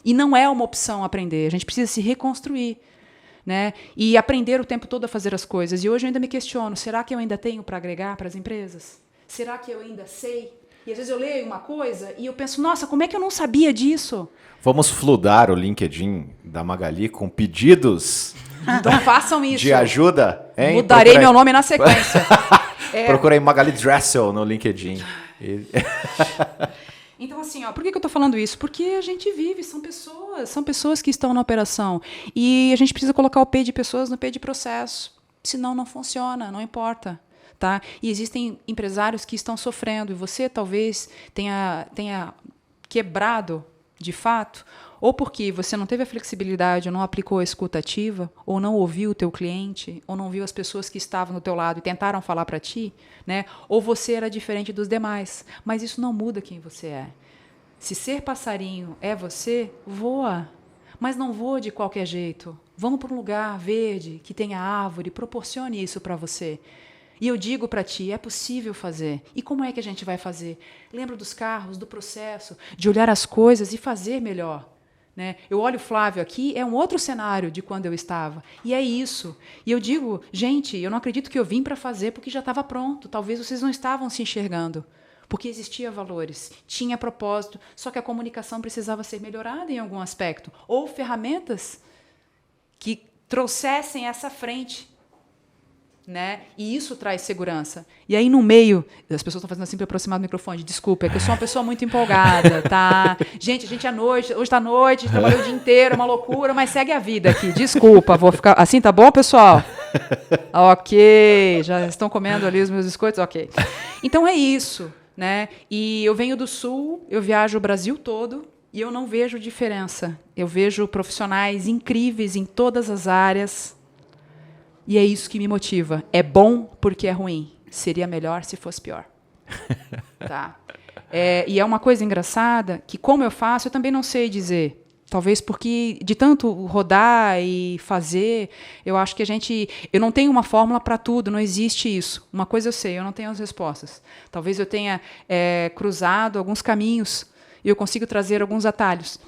E não é uma opção aprender, a gente precisa se reconstruir. Né? E aprender o tempo todo a fazer as coisas. E hoje eu ainda me questiono, será que eu ainda tenho para agregar para as empresas? Será que eu ainda sei? E às vezes eu leio uma coisa e eu penso, nossa, como é que eu não sabia disso? Vamos fludar o LinkedIn da Magali com pedidos Então façam isso. de ajuda. Hein? Mudarei meu nome na sequência. Procurei Magali Dressel no LinkedIn. Então, assim, por que eu estou falando isso? Porque a gente vive, são pessoas que estão na operação. E a gente precisa colocar o P de pessoas no P de processo. Senão não funciona, não importa. Tá? E existem empresários que estão sofrendo, e você talvez tenha quebrado, de fato, ou porque você não teve a flexibilidade, ou não aplicou a escuta ativa, ou não ouviu o teu cliente, ou não viu as pessoas que estavam do teu lado e tentaram falar para ti, né? Ou você era diferente dos demais. Mas isso não muda quem você é. Se ser passarinho é você, voa. Mas não voa de qualquer jeito. Vamos para um lugar verde, que tenha árvore, proporcione isso para você. E eu digo para ti, é possível fazer. E como é que a gente vai fazer? Lembra dos carros, do processo, de olhar as coisas e fazer melhor. Né? Eu olho o Flávio aqui, é um outro cenário de quando eu estava. E é isso. E eu digo, gente, eu não acredito que eu vim para fazer porque já estava pronto. Talvez vocês não estavam se enxergando. Porque existia valores, tinha propósito, só que a comunicação precisava ser melhorada em algum aspecto. Ou ferramentas que trouxessem essa frente. Né? E isso traz segurança. E aí, no meio, as pessoas estão fazendo assim para aproximar do microfone. Desculpa, é que eu sou uma pessoa muito empolgada, tá? Gente, é noite, hoje está noite, trabalhei o dia inteiro, é uma loucura, mas segue a vida aqui. Desculpa, vou ficar... Assim tá bom, pessoal? Ok, já estão comendo ali os meus biscoitos? Ok. Então é isso, né? E eu venho do Sul, eu viajo o Brasil todo e eu não vejo diferença. Eu vejo profissionais incríveis em todas as áreas. E é isso que me motiva. É bom porque é ruim. Seria melhor se fosse pior. Tá? E é uma coisa engraçada que, como eu faço, eu também não sei dizer Talvez porque de tanto rodar e fazer, eu acho que eu não tenho uma fórmula para tudo, não existe isso. Uma coisa eu sei, eu não tenho as respostas. Talvez eu tenha cruzado alguns caminhos e eu consigo trazer alguns atalhos.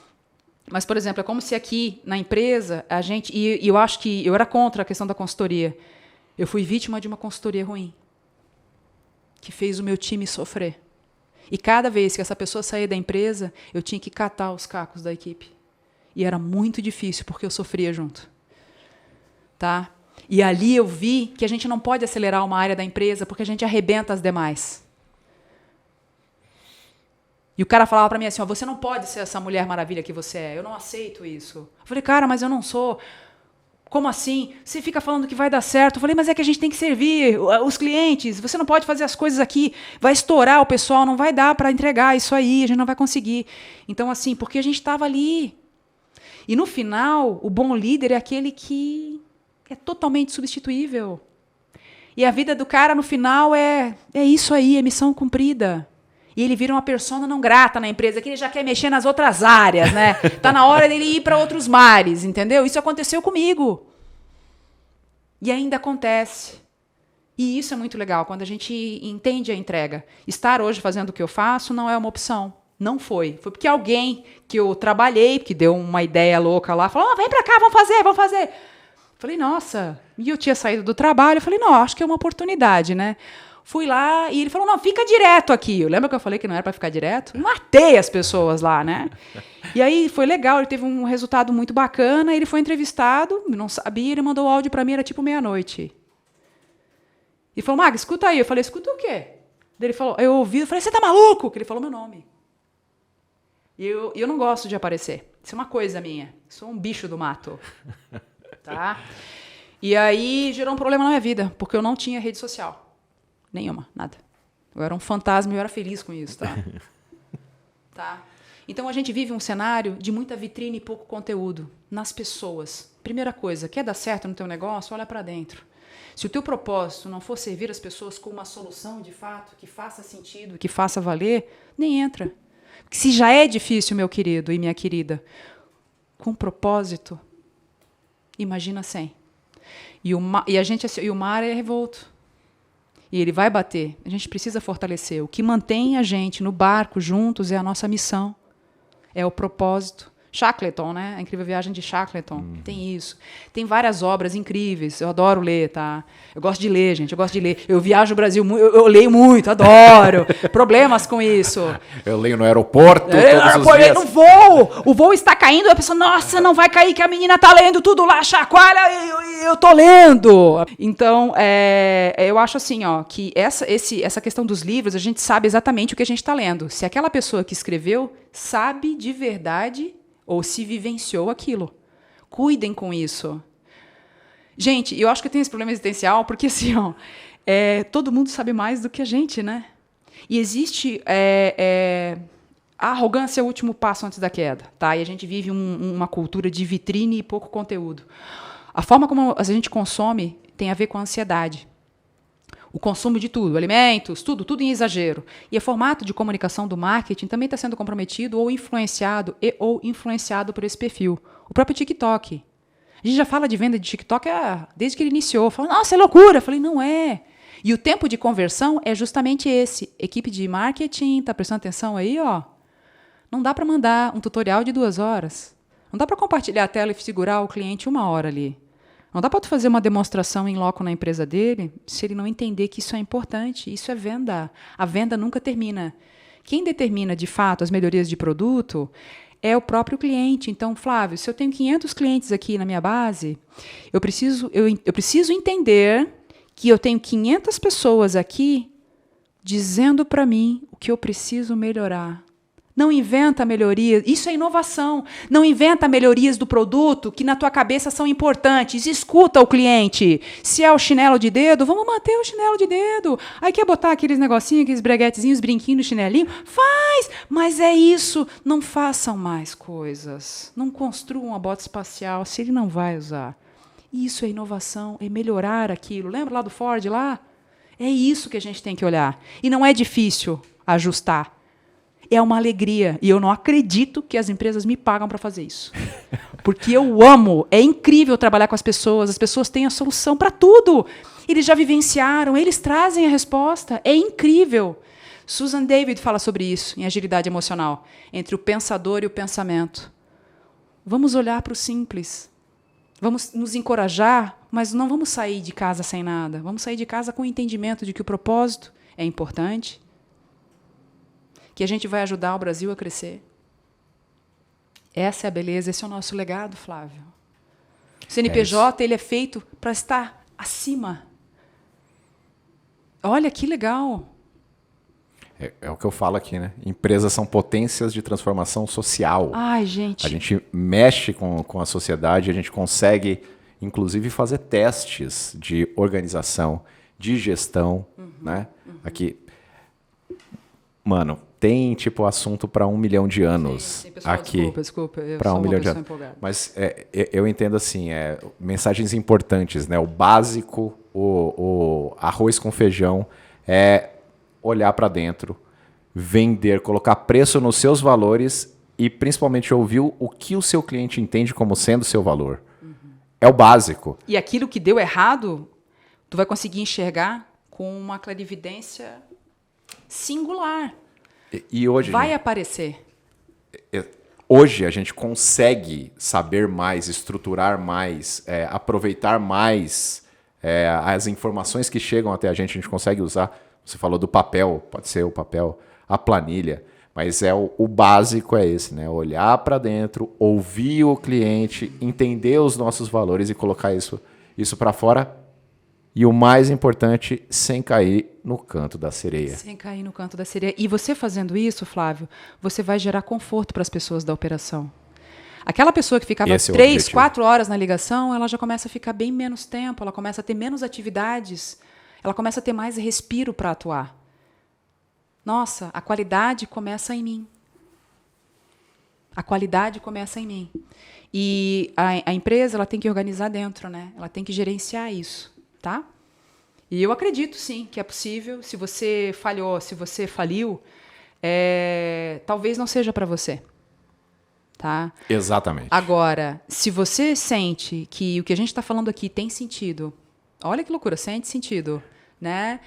Mas, por exemplo, é como se aqui na empresa e eu acho que eu era contra a questão da consultoria. Eu fui vítima de uma consultoria ruim que fez o meu time sofrer. E cada vez que essa pessoa saía da empresa, eu tinha que catar os cacos da equipe. E era muito difícil, porque eu sofria junto. Tá? E ali eu vi que a gente não pode acelerar uma área da empresa, porque a gente arrebenta as demais. E o cara falava para mim assim, você não pode ser essa mulher maravilha que você é, eu não aceito isso. Eu falei, cara, mas eu não sou. Como assim? Você fica falando que vai dar certo. Eu falei, mas é que a gente tem que servir os clientes, você não pode fazer as coisas aqui, vai estourar o pessoal, não vai dar para entregar isso aí, a gente não vai conseguir. Então, assim, porque a gente estava ali. E, no final, o bom líder é aquele que é totalmente substituível. E a vida do cara, no final, é isso aí, é missão cumprida. E ele vira uma persona não grata na empresa, que ele já quer mexer nas outras áreas, né? Tá na hora dele ir para outros mares, entendeu? Isso aconteceu comigo. E ainda acontece. E isso é muito legal, quando a gente entende a entrega. Estar hoje fazendo o que eu faço não é uma opção. Não foi. Foi porque alguém que eu trabalhei, que deu uma ideia louca lá, falou, vem pra cá, vamos fazer. Falei, nossa. E eu tinha saído do trabalho, eu falei, não, acho que é uma oportunidade, né? Fui lá e ele falou, não, fica direto aqui. Eu lembro que eu falei que não era para ficar direto? Matei as pessoas lá, né? E aí foi legal, ele teve um resultado muito bacana, ele foi entrevistado, não sabia, ele mandou o áudio para mim, era tipo meia-noite. E falou, Mag, escuta aí. Eu falei, escuta o quê? Ele falou, eu ouvi, eu falei, você tá maluco? Que ele falou meu nome. E eu não gosto de aparecer. Isso é uma coisa minha. Sou um bicho do mato. Tá? E aí gerou um problema na minha vida, porque eu não tinha rede social. Nenhuma, nada. Eu era um fantasma e eu era feliz com isso, tá? Tá? Então a gente vive um cenário de muita vitrine e pouco conteúdo nas pessoas. Primeira coisa, quer dar certo no teu negócio? Olha para dentro. Se o teu propósito não for servir as pessoas com uma solução de fato, que faça sentido, que faça valer, nem entra. Se já é difícil, meu querido e minha querida, com propósito, imagina sem. E o mar é revolto. E ele vai bater. A gente precisa fortalecer. O que mantém a gente no barco juntos é a nossa missão. É o propósito. Shackleton, né? A Incrível Viagem de Shackleton. Tem isso. Tem várias obras incríveis. Eu adoro ler, tá? Eu gosto de ler, gente. Eu gosto de ler. Eu viajo o Brasil muito. Eu leio muito, adoro. Problemas com isso. Eu leio no aeroporto todos os dias. No voo. O voo está caindo. A pessoa, nossa, não vai cair, que a menina tá lendo tudo lá, chacoalha, eu tô lendo. Então, eu acho assim, ó, que essa questão dos livros, a gente sabe exatamente o que a gente está lendo. Se aquela pessoa que escreveu sabe de verdade ou se vivenciou aquilo. Cuidem com isso. Gente, eu acho que tem esse problema existencial, porque assim, ó, todo mundo sabe mais do que a gente, né? E existe a arrogância é o último passo antes da queda, tá? E a gente vive uma cultura de vitrine e pouco conteúdo. A forma como a gente consome tem a ver com a ansiedade. O consumo de tudo, alimentos, tudo em exagero. E o formato de comunicação do marketing também está sendo comprometido ou influenciado por esse perfil. O próprio TikTok. A gente já fala de venda de TikTok desde que ele iniciou. Fala, nossa, é loucura. Eu falei, não é. E o tempo de conversão é justamente esse. Equipe de marketing, tá prestando atenção aí, ó? Não dá para mandar um tutorial de 2 horas. Não dá para compartilhar a tela e segurar o cliente 1 hora ali. Não dá para tu fazer uma demonstração em loco na empresa dele se ele não entender que isso é importante. Isso é venda. A venda nunca termina. Quem determina, de fato, as melhorias de produto é o próprio cliente. Então, Flávio, se eu tenho 500 clientes aqui na minha base, eu preciso entender que eu tenho 500 pessoas aqui dizendo para mim o que eu preciso melhorar. Não inventa melhorias. Isso é inovação. Não inventa melhorias do produto que na tua cabeça são importantes. Escuta o cliente. Se é o chinelo de dedo, vamos manter o chinelo de dedo. Aí quer botar aqueles negocinhos, aqueles breguetezinhos, brinquinhos, chinelinho? Faz! Mas é isso. Não façam mais coisas. Não construam uma bota espacial se ele não vai usar. Isso é inovação, é melhorar aquilo. Lembra lá do Ford lá? É isso que a gente tem que olhar. E não é difícil ajustar. É uma alegria. E eu não acredito que as empresas me pagam para fazer isso. Porque eu amo. É incrível trabalhar com as pessoas têm a solução para tudo. Eles já vivenciaram, eles trazem a resposta. É incrível. Susan David fala sobre isso em Agilidade Emocional, entre o pensador e o pensamento. Vamos olhar para o simples. Vamos nos encorajar, mas não vamos sair de casa sem nada. Vamos sair de casa com o entendimento de que o propósito é importante, que a gente vai ajudar o Brasil a crescer. Essa é a beleza, esse é o nosso legado, Flávio. O CNPJ ele é feito para estar acima. Olha que legal. É o que eu falo aqui, né? Empresas são potências de transformação social. Ai, gente. A gente mexe com a sociedade, a gente consegue, inclusive, fazer testes de organização, de gestão, né? Aqui, mano, tem tipo assunto para 1 milhão de anos Sim, pessoal, aqui. Desculpa, eu Para sou 1 uma milhão de pessoa anos. empolgada. Mas eu entendo assim, mensagens importantes, né? O básico, o arroz com feijão é olhar para dentro, vender, colocar preço nos seus valores e principalmente ouvir o que o seu cliente entende como sendo seu valor. É o básico. E aquilo que deu errado, tu vai conseguir enxergar com uma clarividência singular. E hoje, Vai aparecer. hoje a gente consegue saber mais, estruturar mais, aproveitar mais as informações que chegam até a gente consegue usar. Você falou do papel, pode ser o papel, a planilha, mas o básico é esse, né? Olhar para dentro, ouvir o cliente, entender os nossos valores e colocar isso para fora. E o mais importante, sem cair no canto da sereia. Sem cair no canto da sereia. E você fazendo isso, Flávio, você vai gerar conforto para as pessoas da operação. Aquela pessoa que ficava 3, 4 horas na ligação, ela já começa a ficar bem menos tempo, ela começa a ter menos atividades, ela começa a ter mais respiro para atuar. Nossa, a qualidade começa em mim. A qualidade começa em mim. E a empresa ela tem que organizar dentro, né? Ela tem que gerenciar isso. Tá? E eu acredito, sim, que é possível. Se você falhou, se você faliu, talvez não seja para você. Tá? Exatamente. Agora, se você sente que o que a gente está falando aqui tem sentido, olha que loucura, sente sentido. Né?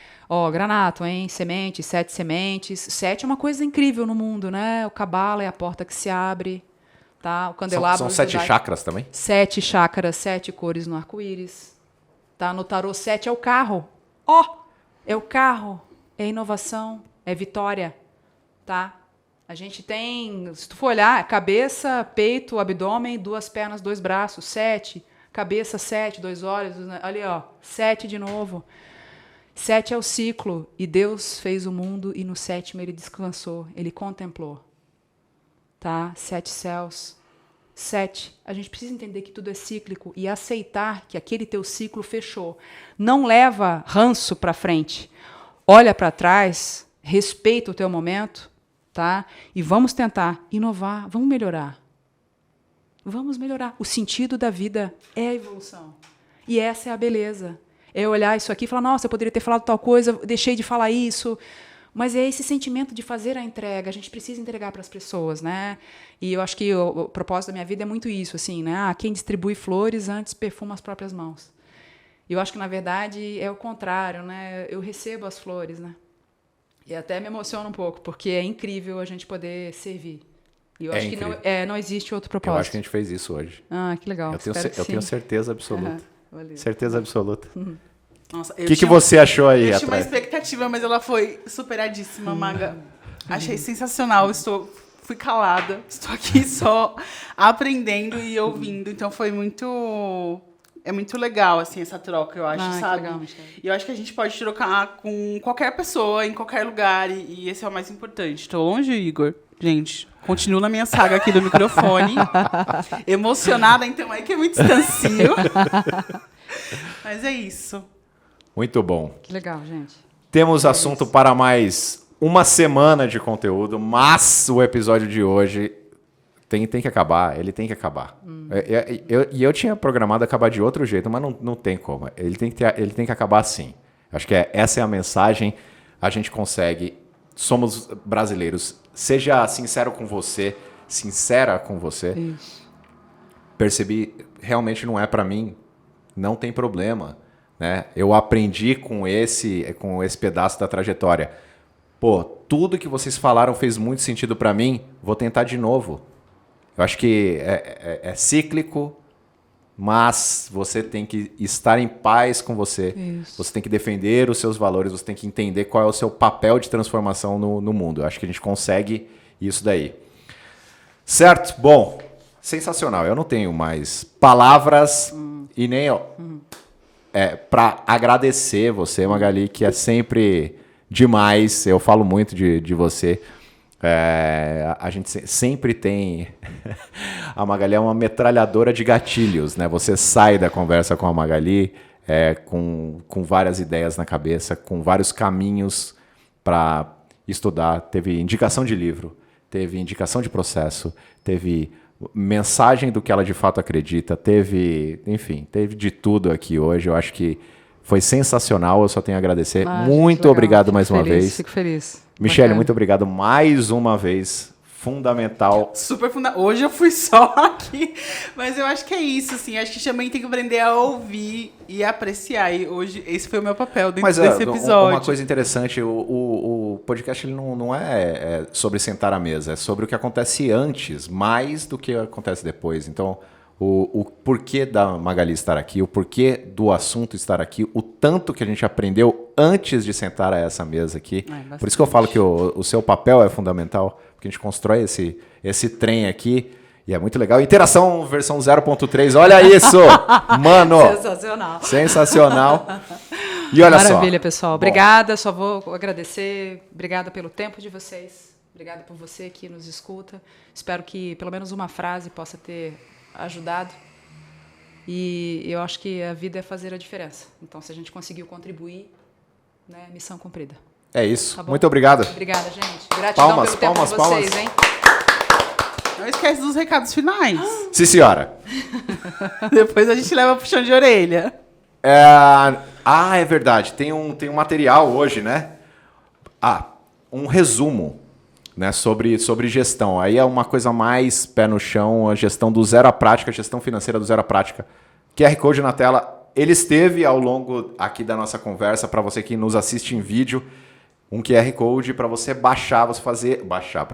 Granato, hein? Sementes, 7 sementes. 7 é uma coisa incrível no mundo, né? O cabala é a porta que se abre. Tá? O candelabro... São 7 chakras também? 7 chakras, 7 cores no arco-íris. Tá? No tarô, 7 é o carro. É o carro, é inovação, é vitória. Tá? A gente tem, se tu for olhar, cabeça, peito, abdômen, 2 pernas, 2 braços, 7. Cabeça, 7, 2 olhos. Ali, 7 de novo. 7 é o ciclo. E Deus fez o mundo e no 7º ele descansou, ele contemplou. Tá? 7 céus. 7. A gente precisa entender que tudo é cíclico e aceitar que aquele teu ciclo fechou. Não leva ranço para frente. Olha para trás, respeita o teu momento, tá? E vamos tentar inovar, vamos melhorar. Vamos melhorar. O sentido da vida é a evolução. E essa é a beleza. É olhar isso aqui e falar, nossa, eu poderia ter falado tal coisa, deixei de falar isso. Mas é esse sentimento de fazer a entrega, a gente precisa entregar para as pessoas, né? E eu acho que o propósito da minha vida é muito isso, assim, né? Quem distribui flores antes perfuma as próprias mãos. E eu acho que, na verdade, é o contrário, né? Eu recebo as flores, né? E até me emociona um pouco, porque é incrível a gente poder servir. E eu acho incrível. Que não existe outro propósito. Eu acho que a gente fez isso hoje. Que legal. Eu tenho certeza absoluta. Valeu. Certeza absoluta. Nossa, O que você achou aí, Eu tinha uma expectativa, mas ela foi superadíssima, Maga. Achei sensacional. Fui calada. Estou aqui só aprendendo e ouvindo. Então foi muito... É muito legal, assim, essa troca, eu acho, sabe? Legal, e eu acho que a gente pode trocar com qualquer pessoa, em qualquer lugar. E esse é o mais importante. Tô longe, Igor? Gente, continuo na minha saga aqui do microfone. Emocionada, então, aí que eu me distancio. Mas é isso. Muito bom. Que legal, gente. Temos assunto para mais uma semana de conteúdo, mas o episódio de hoje tem que acabar, ele tem que acabar. Eu tinha programado acabar de outro jeito, mas não tem como. Ele tem que acabar assim. Acho que essa é a mensagem. A gente consegue somos brasileiros. Seja sincero com você, sincera com você. Isso. Percebi, realmente não é pra mim, não tem problema, né? Eu aprendi com esse pedaço da trajetória. Pô, tudo que vocês falaram fez muito sentido pra mim, vou tentar de novo. Eu acho que é cíclico, mas você tem que estar em paz com você. Isso. Você tem que defender os seus valores, você tem que entender qual é o seu papel de transformação no mundo. Eu acho que a gente consegue isso daí. Certo? Bom, sensacional. Eu não tenho mais palavras e nem para agradecer você, Magali, que é sempre demais. Eu falo muito de você. A gente sempre tem... A Magali é uma metralhadora de gatilhos, né? Você sai da conversa com a Magali com várias ideias na cabeça, com vários caminhos para estudar. Teve indicação de livro, teve indicação de processo, teve mensagem do que ela de fato acredita, teve de tudo aqui hoje. Eu acho que foi sensacional, eu só tenho a agradecer. Muito legal. obrigado mais uma vez. Fico feliz. Michele, Bacana. muito obrigado mais uma vez. Fundamental. Super fundamental. Hoje eu fui só aqui, mas eu acho que é isso, assim. Acho que também tem que aprender a ouvir e apreciar. E hoje esse foi o meu papel dentro desse episódio. Uma coisa interessante, o podcast ele não é sobre sentar à mesa, é sobre o que acontece antes, mais do que acontece depois. Então, o porquê da Magali estar aqui, o porquê do assunto estar aqui, o tanto que a gente aprendeu antes de sentar a essa mesa aqui. Por isso que eu falo que o seu papel é fundamental, porque a gente constrói esse trem aqui e é muito legal. Interação versão 0.3, olha isso! Mano! Sensacional. Sensacional. E olha só. Maravilha, pessoal. Obrigada, só vou agradecer. Obrigada pelo tempo de vocês. Obrigada por você que nos escuta. Espero que pelo menos uma frase possa ter ajudado. E eu acho que a vida é fazer a diferença. Então, se a gente conseguiu contribuir, né, missão cumprida. É isso. Tá bom? Muito obrigado. Obrigada, gente. Gratidão pelo tempo de vocês, hein? Não esquece dos recados finais. Sim, senhora. Depois a gente leva puxão de orelha. É verdade. Tem um material hoje, né? Um resumo, né, sobre gestão. Aí é uma coisa mais pé no chão, a gestão do zero à prática, a gestão financeira do zero à prática. QR Code na tela. Ele esteve ao longo aqui da nossa conversa, para você que nos assiste em vídeo, um QR Code para você para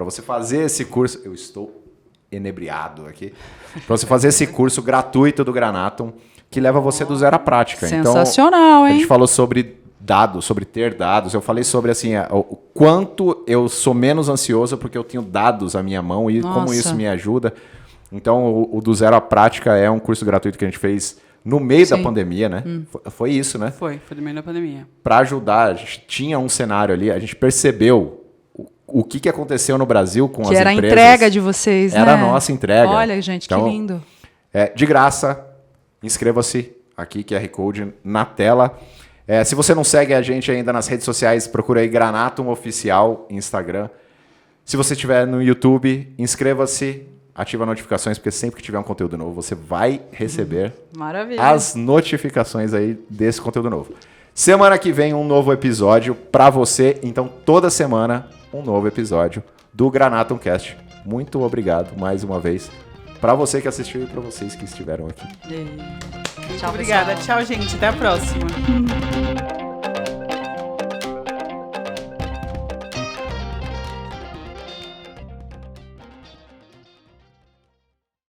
você fazer esse curso. Eu estou enebriado aqui. Para você fazer esse curso gratuito do Granatum, que leva você do zero à prática. Sensacional, então, hein? A gente falou sobre dados, sobre ter dados. Eu falei sobre assim, o quanto eu sou menos ansioso porque eu tenho dados à minha mão e como isso me ajuda. Então, o do zero à prática é um curso gratuito que a gente fez no meio da pandemia, né? Foi isso, né? Foi no meio da pandemia. Para ajudar, a gente tinha um cenário ali, a gente percebeu o que aconteceu no Brasil com as empresas. Que era a entrega de vocês, né? Era a nossa entrega. Olha, gente, então, que lindo. De graça, inscreva-se aqui, QR Code na tela. Se você não segue a gente ainda nas redes sociais, procura aí Granatum Oficial, Instagram. Se você estiver no YouTube, inscreva-se, ativa as notificações, porque sempre que tiver um conteúdo novo, você vai receber as notificações aí desse conteúdo novo. Semana que vem, um novo episódio para você. Então, toda semana, um novo episódio do Granatum Cast. Muito obrigado mais uma vez para você que assistiu e para vocês que estiveram aqui. Muito obrigada. Tchau, gente. Até a próxima.